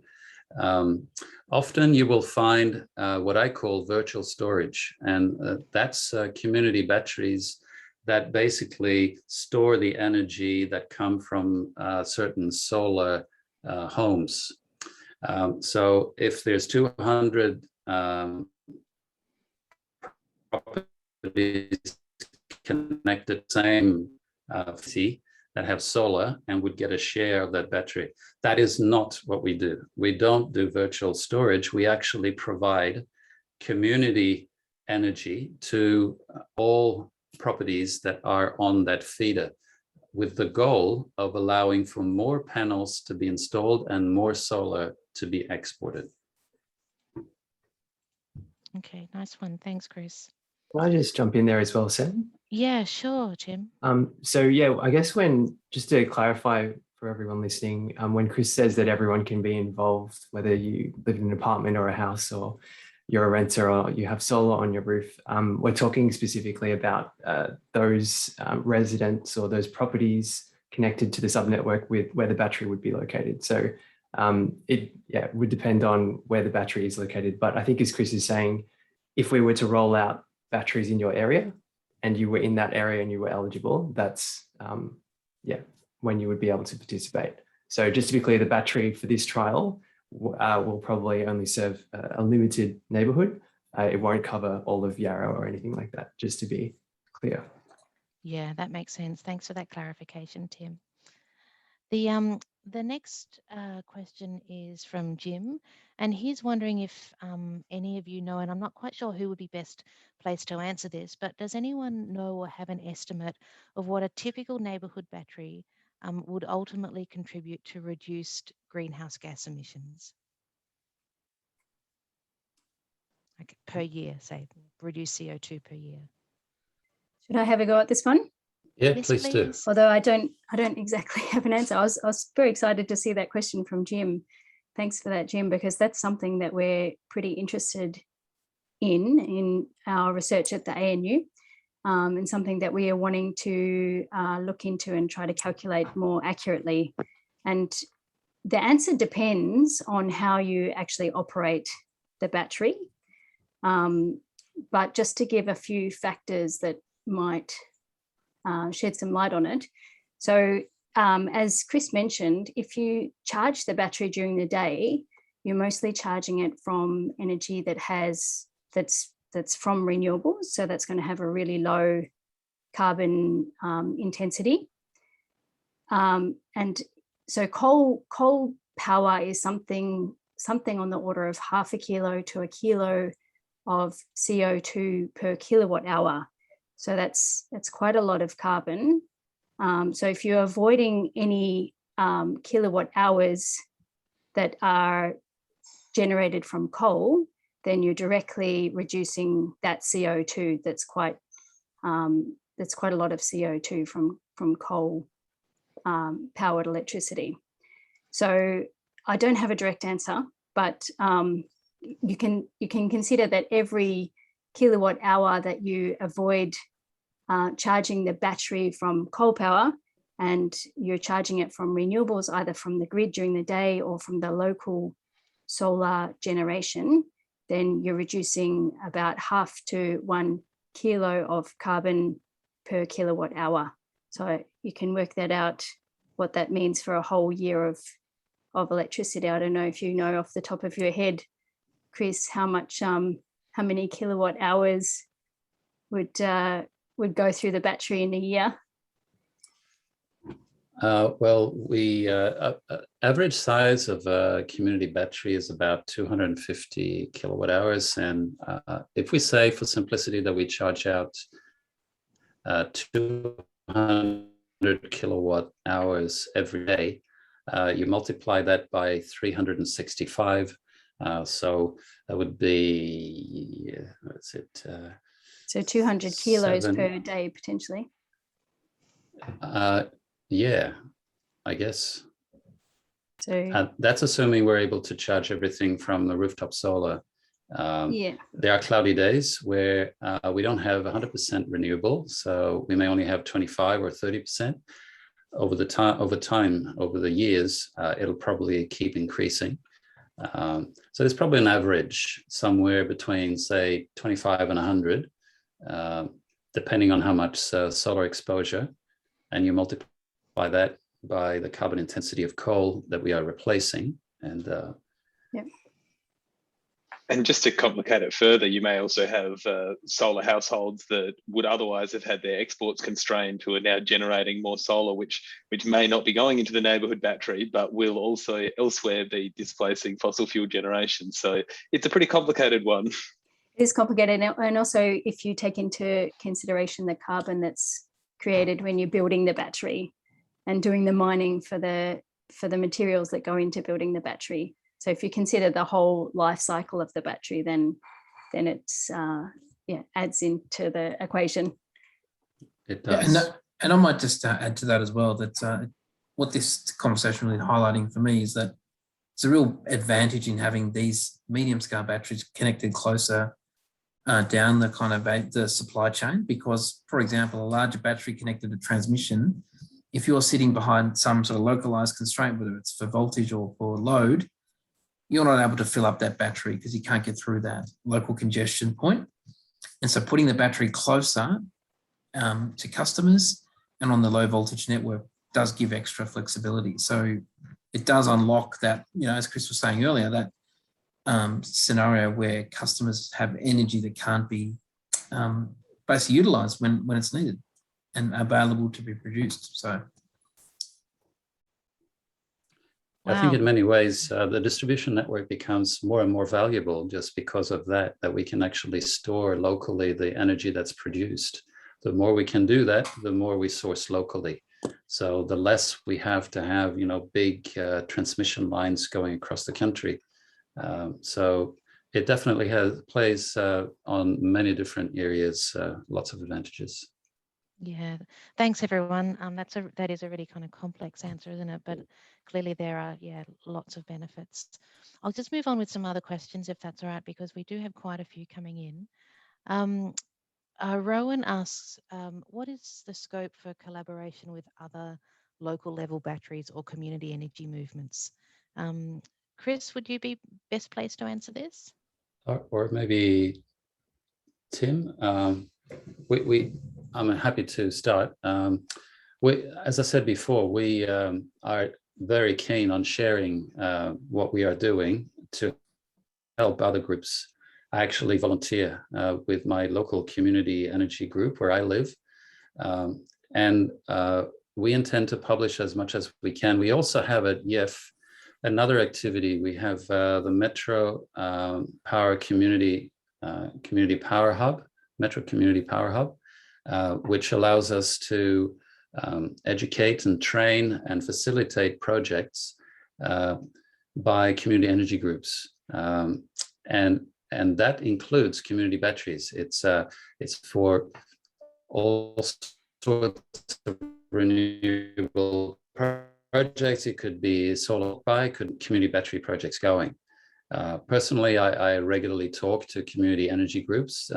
often you will find what I call virtual storage, and that's community batteries that basically store the energy that come from certain solar homes. So if there's 200 properties connected same city that have solar and would get a share of that battery. That is not what we do. We don't do virtual storage. We actually provide community energy to all properties that are on that feeder, with the goal of allowing for more panels to be installed and more solar to be exported. Okay, nice one. Thanks, Chris. Can I just jump in there as well, Sam? Yeah, sure, Jim. So yeah, I guess just to clarify for everyone listening, when Chris says that everyone can be involved, whether you live in an apartment or a house, or you're a renter or you have solar on your roof, we're talking specifically about those residents or those properties connected to the subnetwork with where the battery would be located. So it would depend on where the battery is located. But I think, as Chris is saying, if we were to roll out batteries in your area and you were in that area and you were eligible, that's when you would be able to participate. So just to be clear, the battery for this trial will probably only serve a limited neighbourhood. It won't cover all of Yarra or anything like that, just to be clear. Yeah, that makes sense. Thanks for that clarification, Tim. The next question is from Jim, and he's wondering if any of you know, and I'm not quite sure who would be best placed to answer this, but does anyone know or have an estimate of what a typical neighbourhood battery would ultimately contribute to reduced greenhouse gas emissions? Like per year, say, reduce CO2 per year. Should I have a go at this one? Yeah, Yes, please do. Although I don't exactly have an answer. I was very excited to see that question from Jim. Thanks for that, Jim, because that's something that we're pretty interested in our research at the ANU, and something that we are wanting to look into and try to calculate more accurately. And the answer depends on how you actually operate the battery. But just to give a few factors that might shed some light on it. So as Chris mentioned, if you charge the battery during the day, you're mostly charging it from energy that's from renewables. So that's going to have a really low carbon intensity. And so coal power is something on the order of 0.5 kilo to 1 kilo of CO2 per kilowatt hour. So that's quite a lot of carbon. So if you're avoiding any kilowatt hours that are generated from coal, then you're directly reducing that CO2. That's quite a lot of CO2 from coal powered electricity. So I don't have a direct answer, but you can consider that every kilowatt hour that you avoid charging the battery from coal power, and you're charging it from renewables, either from the grid during the day or from the local solar generation, then you're reducing about 0.5 to 1 kilo of carbon per kilowatt hour. So you can work that out, what that means for a whole year of electricity. I don't know if you know off the top of your head, Chris, how many kilowatt hours would go through the battery in a year? Well, we average size of a community battery is about 250 kilowatt hours. And if we say, for simplicity, that we charge out 200 kilowatt hours every day, you multiply that by 365. So that would be, what's it? So 200 kilos per day, potentially. Yeah, I guess. So that's assuming we're able to charge everything from the rooftop solar. yeah, there are cloudy days where we don't have 100% renewable, so we may only have 25 or 30%. Over the years, it'll probably keep increasing. So there's probably an average somewhere between, say, 25 and 100, depending on how much solar exposure, and you multiply that by the carbon intensity of coal that we are replacing. And And just to complicate it further, you may also have solar households that would otherwise have had their exports constrained, who are now generating more solar, which may not be going into the neighbourhood battery, but will also elsewhere be displacing fossil fuel generation. So it's a pretty complicated one. It is complicated. And also, if you take into consideration the carbon that's created when you're building the battery and doing the mining for the materials that go into building the battery. So if you consider the whole life cycle of the battery, then it's adds into the equation. it does. Yeah, and I might just add to that as well, that what this conversation really highlighting for me is that it's a real advantage in having these medium scale batteries connected closer down the kind of the supply chain, because, for example, a larger battery connected to transmission, if you're sitting behind some sort of localized constraint, whether it's for voltage or for load, you're not able to fill up that battery because you can't get through that local congestion point. And so putting the battery closer to customers and on the low voltage network does give extra flexibility. So it does unlock that, as Chris was saying earlier, that scenario where customers have energy that can't be basically utilised when it's needed and available to be produced. So I think in many ways, the distribution network becomes more and more valuable just because of that we can actually store locally the energy that's produced. The more we can do that, the more we source locally. So the less we have to have, big transmission lines going across the country. So it definitely plays on many different areas, lots of advantages. Yeah, thanks everyone. That is a really kind of complex answer, isn't it? But clearly there are lots of benefits. I'll just move on with some other questions if that's all right, because we do have quite a few coming in. Rowan asks, what is the scope for collaboration with other local level batteries or community energy movements Chris, would you be best placed to answer this? Or maybe Tim? I'm happy to start. As I said before, we are very keen on sharing what we are doing to help other groups. I actually volunteer with my local community energy group where I live. And we intend to publish as much as we can. We also have at YEF another activity. We have the Metro Power Community Power Hub, Metro Community Power Hub, which allows us to educate and train and facilitate projects by community energy groups. And that includes community batteries. It's for all sorts of renewable projects. It could be solar by community battery projects going. Personally, I regularly talk to community energy groups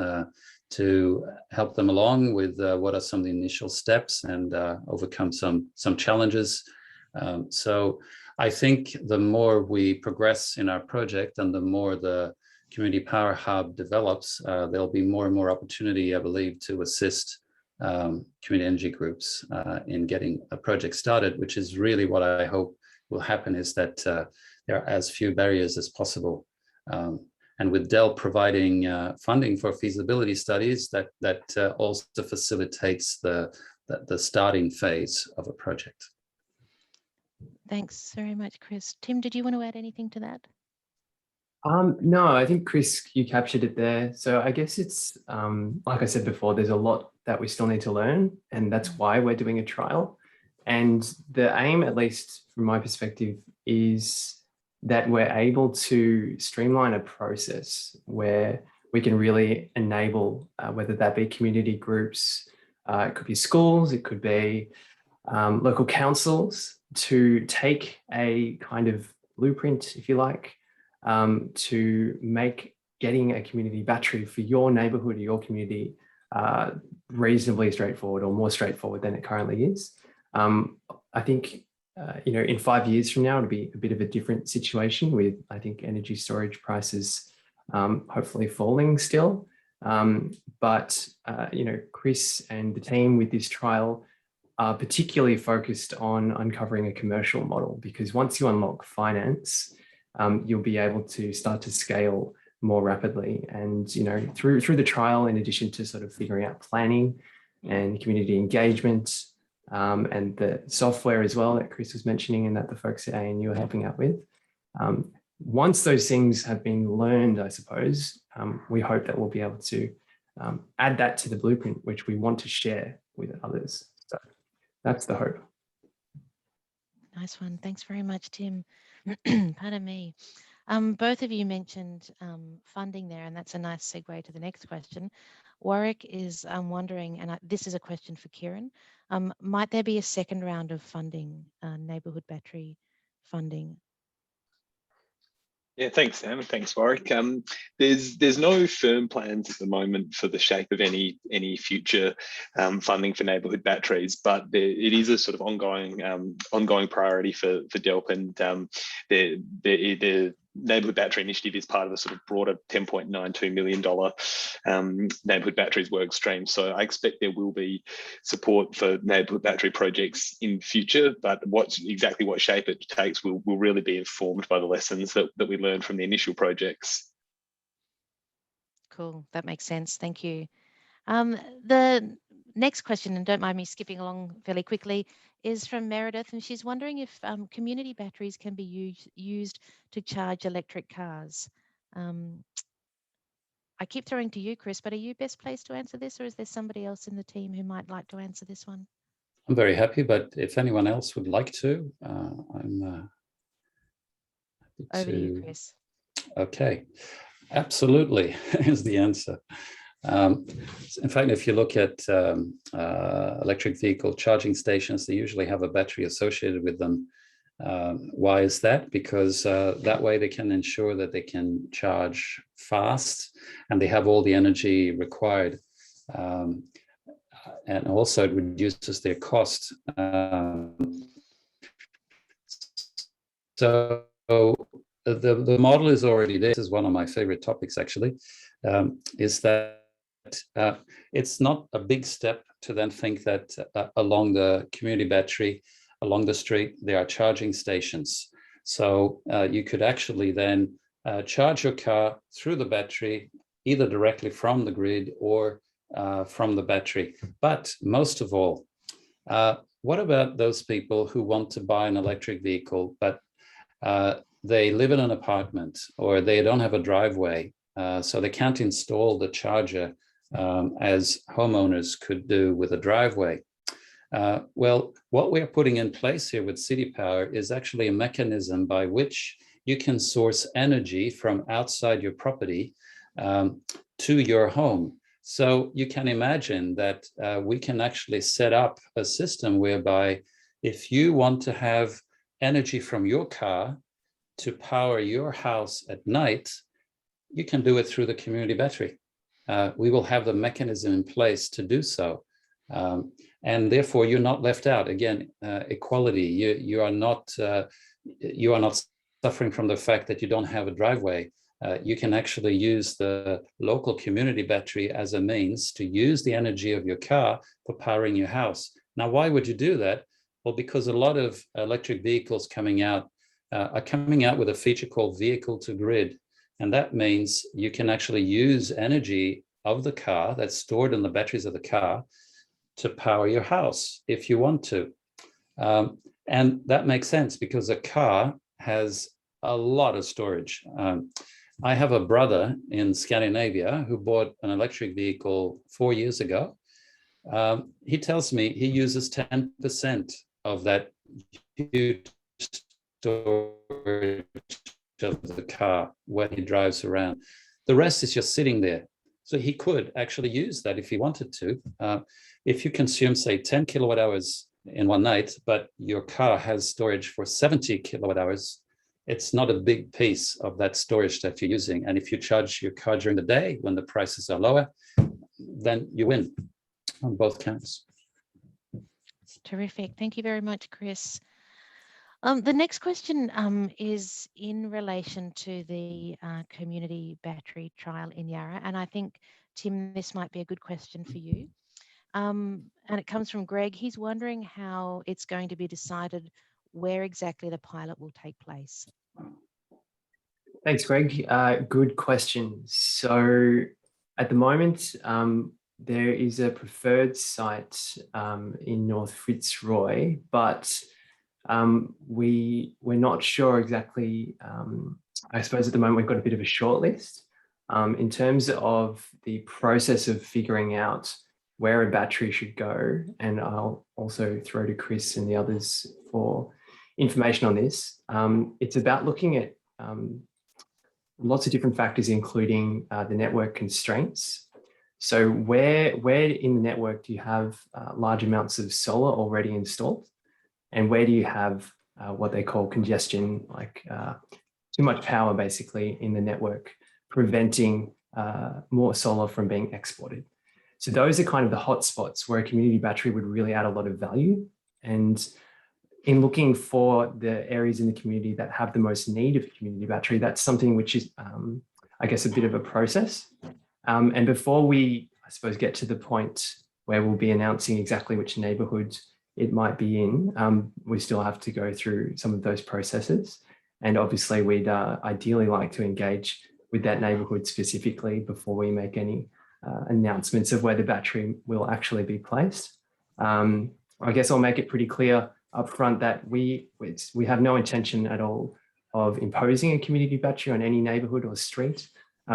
to help them along with what are some of the initial steps and overcome some challenges. So I think the more we progress in our project and the more the Community Power Hub develops, there'll be more and more opportunity, I believe, to assist community energy groups in getting a project started, which is really what I hope will happen, is that there are as few barriers as possible. And with Dell providing funding for feasibility studies, that also facilitates the starting phase of a project. Thanks very much, Chris. Tim, did you want to add anything to that? No, I think Chris, you captured it there. So I guess it's, like I said before, there's a lot that we still need to learn, and that's why we're doing a trial. And the aim, at least from my perspective, is that we're able to streamline a process where we can really enable, whether that be community groups, it could be schools, it could be local councils, to take a kind of blueprint, if you like, to make getting a community battery for your neighbourhood or your community reasonably straightforward, or more straightforward than it currently is. I think, in 5 years from now, it'll be a bit of a different situation with, I think, energy storage prices hopefully falling still. But Chris and the team with this trial are particularly focused on uncovering a commercial model, because once you unlock finance, you'll be able to start to scale more rapidly. And through the trial, in addition to sort of figuring out planning and community engagement, and the software as well that Chris was mentioning and that the folks at ANU are helping out with, once those things have been learned, I suppose, we hope that we'll be able to add that to the blueprint, which we want to share with others. So that's the hope. Nice one. Thanks very much, Tim. Pardon me. Both of you mentioned funding there, and that's a nice segue to the next question. Warwick is wondering, and this is a question for Kieran, might there be a second round of funding, neighbourhood battery funding? Yeah, thanks, Sam, and thanks, Warwick. There's no firm plans at the moment for the shape of any future funding for neighbourhood batteries, but it is a sort of ongoing priority for DELP, and the Neighbourhood Battery Initiative is part of a sort of broader $10.92 million neighbourhood batteries work stream. So I expect there will be support for neighbourhood battery projects in future, but exactly what shape it takes will really be informed by the lessons that we learned from the initial projects. Cool, that makes sense. Thank you. The next question, and don't mind me skipping along fairly quickly, is from Meredith, and she's wondering if community batteries can be used to charge electric cars. I keep throwing to you, Chris, but are you best placed to answer this, or is there somebody else in the team who might like to answer this one? I'm very happy, but if anyone else would like to, I'm happy to. Over to you, Chris. Okay, absolutely is the answer. In fact, if you look at electric vehicle charging stations, they usually have a battery associated with them. Why is that? Because that way they can ensure that they can charge fast and they have all the energy required. And also it reduces their cost. So the model is already there. This is one of my favorite topics, actually, is that it's not a big step to then think that along the community battery, along the street, there are charging stations. So you could actually then charge your car through the battery, either directly from the grid or from the battery. But most of all, what about those people who want to buy an electric vehicle, but they live in an apartment or they don't have a driveway, so they can't install the charger as homeowners could do with a driveway? Well, what we're putting in place here with CitiPower is actually a mechanism by which you can source energy from outside your property to your home. So you can imagine that we can actually set up a system whereby if you want to have energy from your car to power your house at night, you can do it through the community battery. We will have the mechanism in place to do so. And therefore you're not left out. Again, equality, you are not suffering from the fact that you don't have a driveway. You can actually use the local community battery as a means to use the energy of your car for powering your house. Now, why would you do that? Well, because a lot of electric vehicles are coming out with a feature called vehicle to grid. And that means you can actually use energy of the car that's stored in the batteries of the car to power your house if you want to. And that makes sense because a car has a lot of storage. I have a brother in Scandinavia who bought an electric vehicle 4 years ago. He tells me he uses 10% of that huge storage of the car when he drives around. The rest is just sitting there. So he could actually use that if he wanted to. If you consume, say, 10 kilowatt hours in one night, but your car has storage for 70 kilowatt hours, it's not a big piece of that storage that you're using. And if you charge your car during the day when the prices are lower, then you win on both counts. Terrific. Thank you very much, Chris. The next question is in relation to the community battery trial in Yarra. And I think, Tim, this might be a good question for you. And it comes from Greg. He's wondering how it's going to be decided where exactly the pilot will take place. Thanks, Greg. Good question. So at the moment, there is a preferred site in North Fitzroy, but we're not sure exactly. I suppose at the moment we've got a bit of a short list in terms of the process of figuring out where a battery should go. And I'll also throw to Chris and the others for information on this. It's about looking at lots of different factors, including the network constraints. So where in the network do you have large amounts of solar already installed? And where do you have what they call congestion, like too much power basically in the network, preventing more solar from being exported? So those are kind of the hotspots where a community battery would really add a lot of value. And in looking for the areas in the community that have the most need of a community battery, that's something which is, I guess, a bit of a process. And before we, I suppose, get to the point where we'll be announcing exactly which neighbourhood it might be in, we still have to go through some of those processes. And obviously, we'd ideally like to engage with that neighbourhood specifically before we make any announcements of where the battery will actually be placed. I guess I'll make it pretty clear up front that we have no intention at all of imposing a community battery on any neighbourhood or street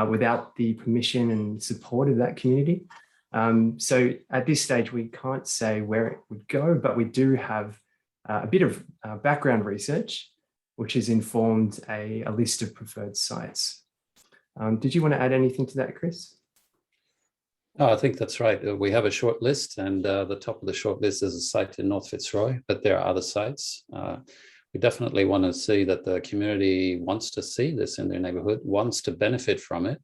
without the permission and support of that community. So at this stage, we can't say where it would go, but we do have a bit of background research, which has informed a list of preferred sites. Did you want to add anything to that, Chris? Oh, I think that's right. We have a short list, and the top of the short list is a site in North Fitzroy, but there are other sites. We definitely want to see that the community wants to see this in their neighborhood, wants to benefit from it.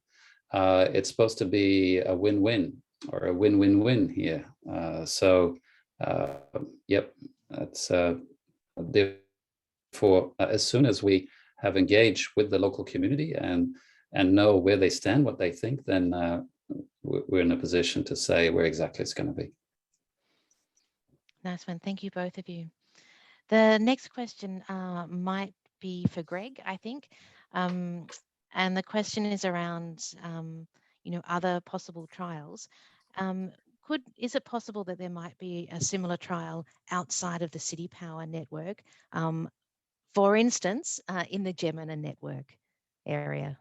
It's supposed to be a win-win or a win-win-win here. Yep, that's therefore, as soon as we have engaged with the local community and know where they stand, what they think, then we're in a position to say where exactly it's going to be. Nice one. Thank you, both of you. The next question might be for Greg, I think. And the question is around, other possible trials. Is it possible that there might be a similar trial outside of the CitiPower network, for instance, in the Gemini Network area?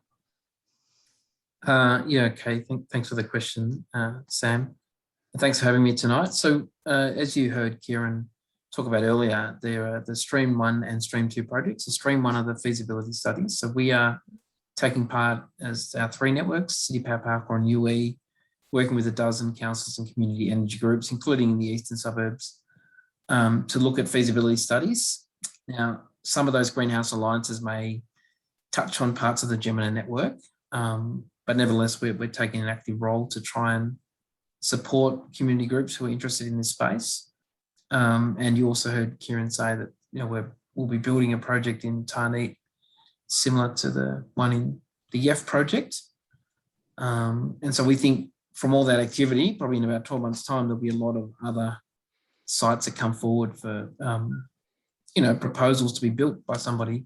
Yeah, okay. Thanks for the question, Sam. Thanks for having me tonight. So as you heard Kieran talk about earlier, there are the Stream 1 and Stream 2 projects. The Stream 1 are the feasibility studies. So we are taking part as our 3 networks, CitiPower, Powercore and UE, working with a dozen councils and community energy groups, including in the eastern suburbs, to look at feasibility studies. Now, some of those greenhouse alliances may touch on parts of the Gemini network, but nevertheless, we're taking an active role to try and support community groups who are interested in this space. And you also heard Kieran say that we'll be building a project in Tarneet similar to the one in the YEF project. And so we think from all that activity, probably in about 12 months' time, there'll be a lot of other sites that come forward for proposals to be built by somebody.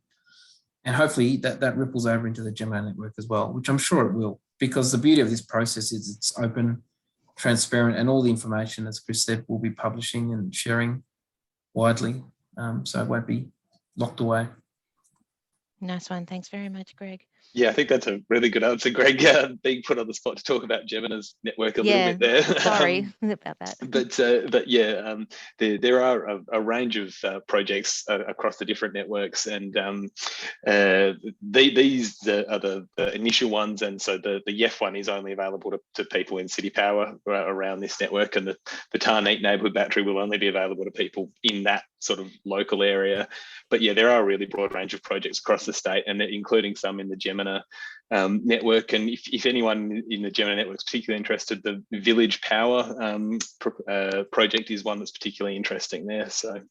And hopefully that ripples over into the Gemini network as well, which I'm sure it will, because the beauty of this process is it's open, transparent, and all the information, as Chris said, we'll be publishing and sharing widely. So it won't be locked away. Nice one. Thanks very much, Greg. Yeah, I think that's a really good answer, Greg. Being put on the spot to talk about Gemini's network a little bit there. Sorry about that. But yeah, there are a range of projects across the different networks, and these are the initial ones. And so the YEF one is only available to people in CitiPower around this network, and the Tarneet neighbourhood battery will only be available to people in that sort of local area. But yeah, there are a really broad range of projects across the state, and including some in the Gemini network. And if anyone in the Gemini network is particularly interested, the Village Power project is one that's particularly interesting there. So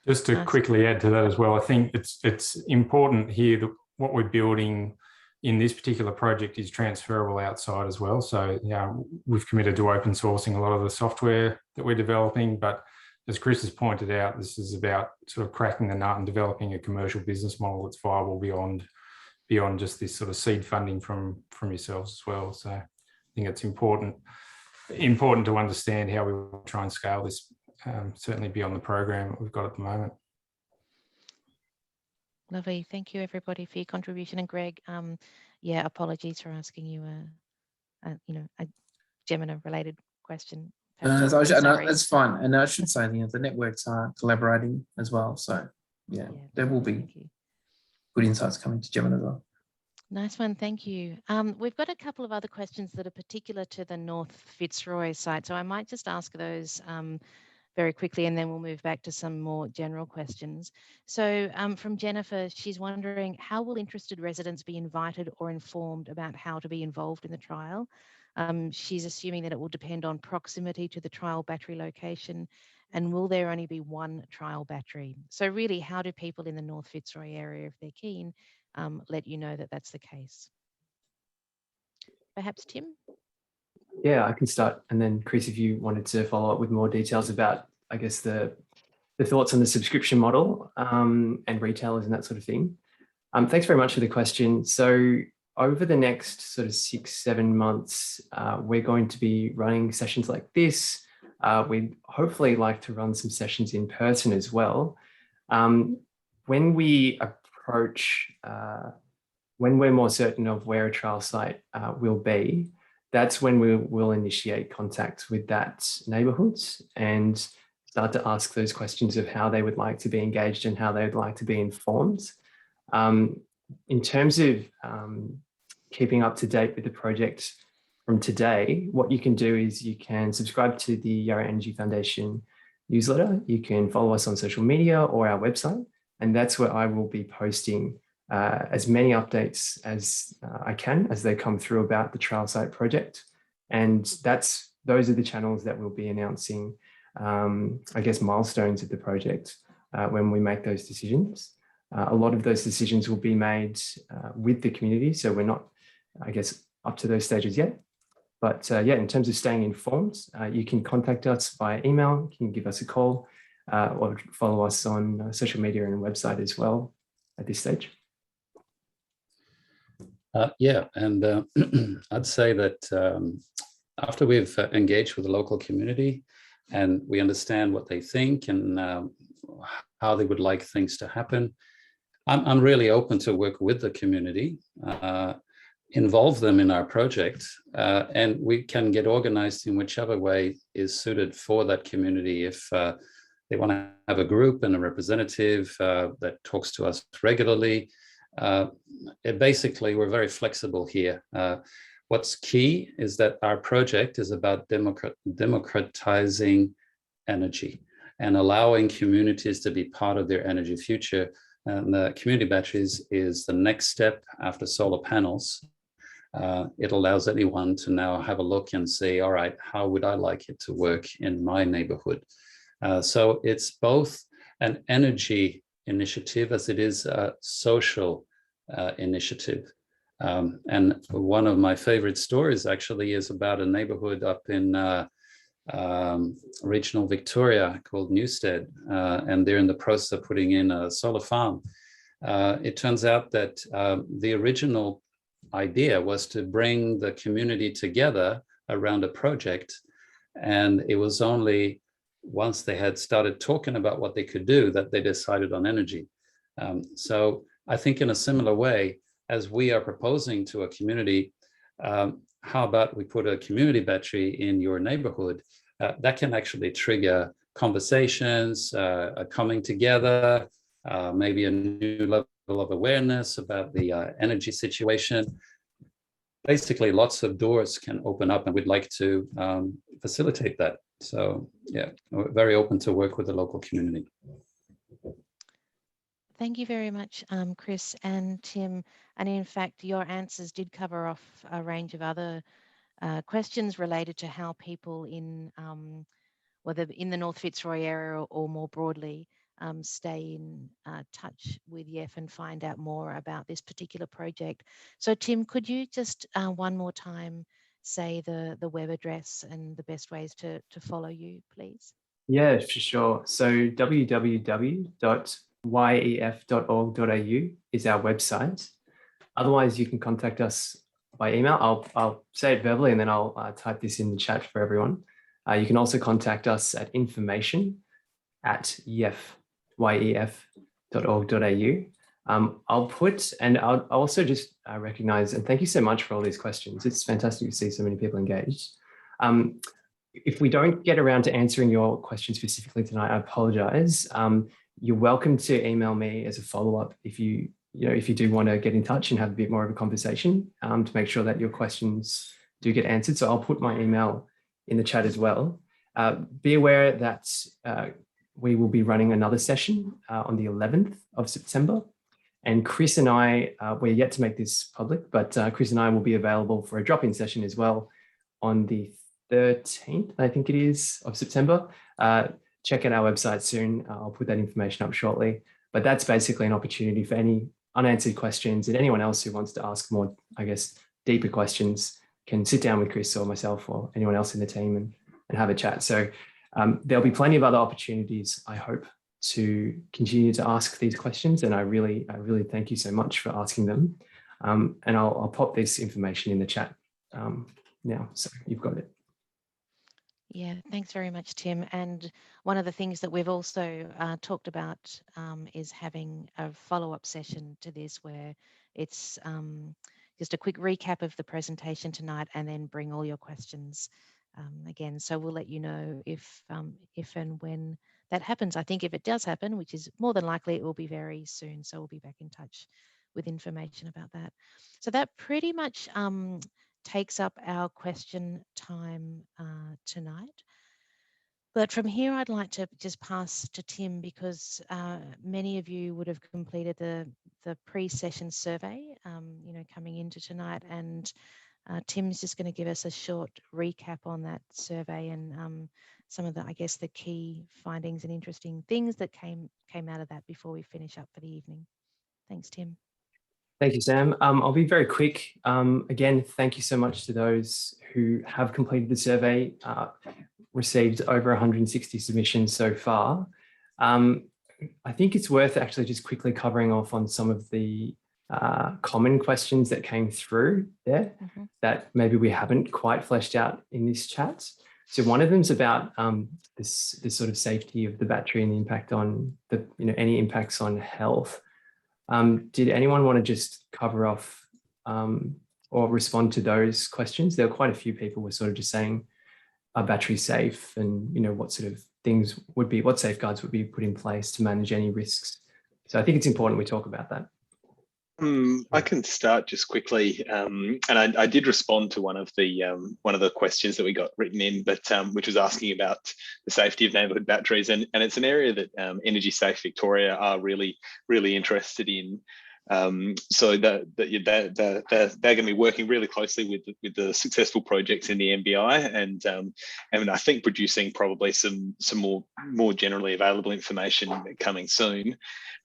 just to quickly add to that as well, I think it's important here that what we're building in this particular project is transferable outside as well. So we've committed to open sourcing a lot of the software that we're developing, but as Chris has pointed out, this is about sort of cracking the nut and developing a commercial business model that's viable beyond just this sort of seed funding from yourselves as well. So I think it's important to understand how we will try and scale this, certainly beyond the program that we've got at the moment. Lovely. Thank you, everybody, for your contribution. And Greg, apologies for asking you a Gemini-related question. That's fine. And I should say, the networks are collaborating as well. So yeah, there will be good insights coming to Gemini as well. Nice one. Thank you. We've got a couple of other questions that are particular to the North Fitzroy site. So I might just ask those very quickly, and then we'll move back to some more general questions. So from Jennifer, she's wondering, how will interested residents be invited or informed about how to be involved in the trial? She's assuming that it will depend on proximity to the trial battery location, and will there only be one trial battery? So really, how do people in the North Fitzroy area, if they're keen, let you know that that's the case? Perhaps Tim? Yeah, I can start. And then Chris, if you wanted to follow up with more details about, I guess, the thoughts on the subscription model and retailers and that sort of thing. Thanks very much for the question. So over the next sort of 6-7 months, we're going to be running sessions like this. We'd hopefully like to run some sessions in person as well. When we approach, when we're more certain of where a trial site will be, that's when we will initiate contacts with that neighbourhoods and start to ask those questions of how they would like to be engaged and how they would like to be informed. In terms of keeping up to date with the project from today, what you can do is you can subscribe to the Yarra Energy Foundation newsletter. You can follow us on social media or our website, and that's where I will be posting as many updates as I can as they come through about the trial site project. And those are the channels that we'll be announcing, I guess, milestones of the project when we make those decisions. A lot of those decisions will be made with the community. So we're not, I guess, up to those stages yet. But yeah, in terms of staying informed, you can contact us via email, you can give us a call, or follow us on social media and website as well at this stage. Yeah, and I'd say that after we've engaged with the local community and we understand what they think and how they would like things to happen, I'm really open to work with the community, involve them in our project, and we can get organized in whichever way is suited for that community. If they want to have a group and a representative that talks to us regularly, basically we're very flexible here. What's key is that our project is about democratizing energy and allowing communities to be part of their energy future. And the community batteries is the next step after solar panels. It allows anyone to now have a look and say, all right, how would I like it to work in my neighborhood? So it's both an energy initiative as it is a social initiative. And one of my favorite stories actually is about a neighborhood up in regional Victoria called Newstead, and they're in the process of putting in a solar farm. It turns out that the original idea was to bring the community together around a project, and it was only once they had started talking about what they could do that they decided on energy. So I think in a similar way, as we are proposing to a community, how about we put a community battery in your neighborhood? That can actually trigger conversations, a coming together, maybe a new level of awareness about the energy situation. Basically, lots of doors can open up, and we'd like to facilitate that. So yeah, we're very open to work with the local community. Thank you very much, Chris and Tim. And in fact, your answers did cover off a range of other questions related to how people in whether in the North Fitzroy area or more broadly stay in touch with YEF and find out more about this particular project. So Tim, could you just one more time say the web address and the best ways to follow you, please? Yeah, for sure. So www.yef.org.au is our website. Otherwise, you can contact us by email. I'll say it verbally and then I'll type this in the chat for everyone. You can also contact us at information@yef.org.au. I'll put, and I'll also just recognize, and thank you so much for all these questions. It's fantastic to see so many people engaged. If we don't get around to answering your question specifically tonight, I apologize. You're welcome to email me as a follow-up if you do want to get in touch and have a bit more of a conversation to make sure that your questions do get answered. So I'll put my email in the chat as well. Be aware that we will be running another session on the 11th of September. And Chris and I, we're yet to make this public, but Chris and I will be available for a drop-in session as well on the 13th, I think it is, of September. Check out our website soon. I'll put that information up shortly. But that's basically an opportunity for any unanswered questions, and anyone else who wants to ask more, I guess, deeper questions can sit down with Chris or myself or anyone else in the team and have a chat. So there'll be plenty of other opportunities, I hope, to continue to ask these questions. And I really thank you so much for asking them. And I'll pop this information in the chat now, so you've got it. Yeah, thanks very much, Tim. And one of the things that we've also talked about is having a follow-up session to this where it's just a quick recap of the presentation tonight and then bring all your questions again. So we'll let you know if and when that happens. I think if it does happen, which is more than likely, it will be very soon. So we'll be back in touch with information about that. So that pretty much takes up our question time tonight. But from here, I'd like to just pass to Tim because many of you would have completed the pre-session survey, coming into tonight, and Tim's just going to give us a short recap on that survey and some of the, I guess, the key findings and interesting things that came out of that before we finish up for the evening. Thanks, Tim. Thank you, Sam. I'll be very quick. Again, thank you so much to those who have completed the survey, received over 160 submissions so far. I think it's worth actually just quickly covering off on some of the common questions that came through there that maybe we haven't quite fleshed out in this chat. So one of them is about this sort of safety of the battery and the impact on the, any impacts on health. Did anyone want to just cover off or respond to those questions? There were quite a few people were sort of just saying, are batteries safe, and what sort of things would be, what safeguards would be put in place to manage any risks? So I think it's important we talk about that. I can start just quickly, and I did respond to one of the questions that we got written in, but which was asking about the safety of neighbourhood batteries, and it's an area that Energy Safe Victoria are really interested in. So they're going to be working really closely with the successful projects in the NBI, and I think producing probably some more generally available information coming soon.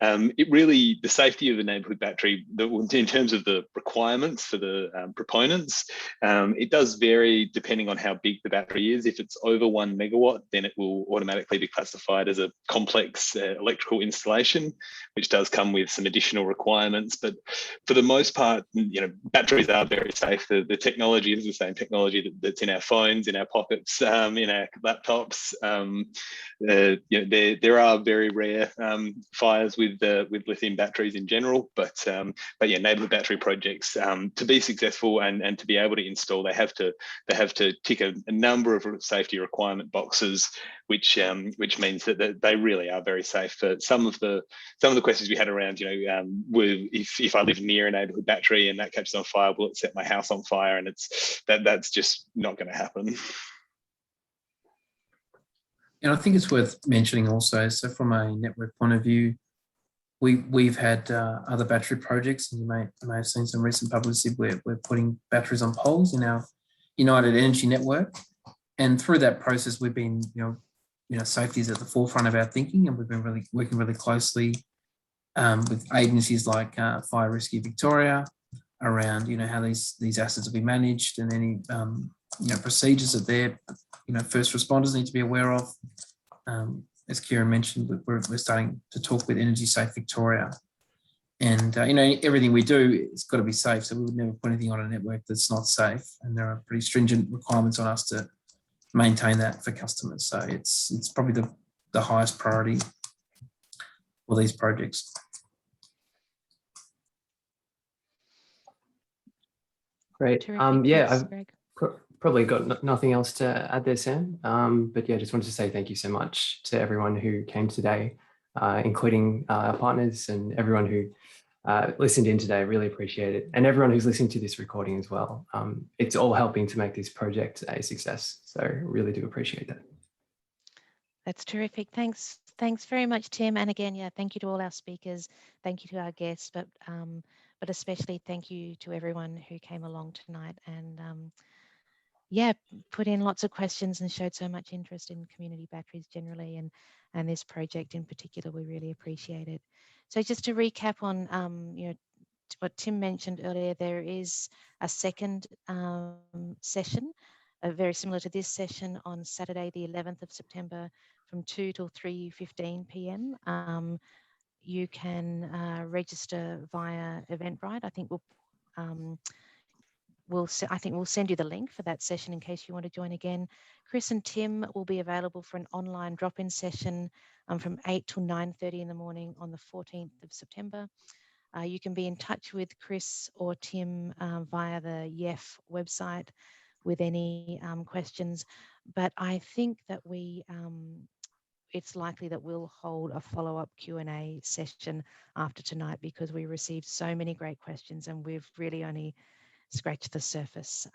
The safety of the neighbourhood battery, in terms of the requirements for the proponents, it does vary depending on how big the battery is. If it's over 1 megawatt, then it will automatically be classified as a complex electrical installation, which does come with some additional requirements. But for the most part, batteries are very safe. The technology is the same technology that's in our phones, in our pockets, in our laptops. There are very rare fires with lithium batteries in general, but yeah, neighbourhood battery projects, to be successful and to be able to install, they have to tick a number of safety requirement boxes, which means that they really are very safe. For some of the questions we had around, if I live near a neighbourhood battery and that catches on fire, will it set my house on fire? And that's just not going to happen. And I think it's worth mentioning also, so from a network point of view, we've had other battery projects, and you may have seen some recent publicity where we're putting batteries on poles in our United Energy Network. And through that process, we've been, safety is at the forefront of our thinking, and we've been working really closely with agencies like Fire Rescue Victoria around, how these assets will be managed, and any, procedures that their, first responders need to be aware of. As Kieran mentioned, we're starting to talk with Energy Safe Victoria, and everything we do, it's got to be safe. So we would never put anything on a network that's not safe, and there are pretty stringent requirements on us to maintain that for customers. So it's probably the highest priority for these projects. Great. Terrific. Yeah, Thanks, I've Greg. probably got nothing else to add there, Sam. But yeah, just wanted to say thank you so much to everyone who came today, including our partners and everyone who listened in today. Really appreciate it. And everyone who's listening to this recording as well. It's all helping to make this project a success. So really do appreciate that. That's terrific. Thanks very much, Tim. And again, yeah, thank you to all our speakers. Thank you to our guests, but especially thank you to everyone who came along tonight and put in lots of questions and showed so much interest in community batteries generally, and this project in particular. We really appreciate it. So just to recap on what Tim mentioned earlier, there is a second session, very similar to this session, on Saturday the 11th of September from 2 till 3:15 p.m. You can register via Eventbrite. I think we'll send you the link for that session in case you want to join again. Chris and Tim will be available for an online drop-in session from 8 till 9:30 in the morning on the 14th of September. You can be in touch with Chris or Tim via the YEF website with any questions, but I think that it's likely that we'll hold a follow-up Q&A session after tonight, because we received so many great questions and we've really only scratched the surface,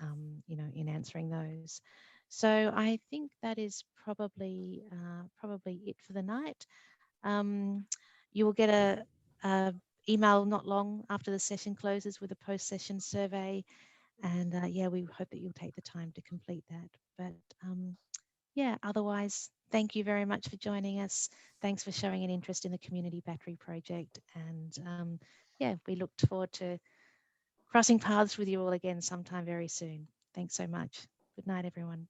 in answering those. So I think that is probably it for the night. You will get a email not long after the session closes with a post-session survey, and we hope that you'll take the time to complete that. But yeah, otherwise, thank you very much for joining us. Thanks for showing an interest in the community battery project. And yeah, we look forward to crossing paths with you all again sometime very soon. Thanks so much. Good night, everyone.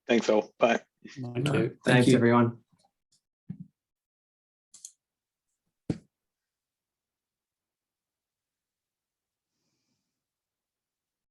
Thanks all. Bye. Thank you. Thank Thanks, you. everyone.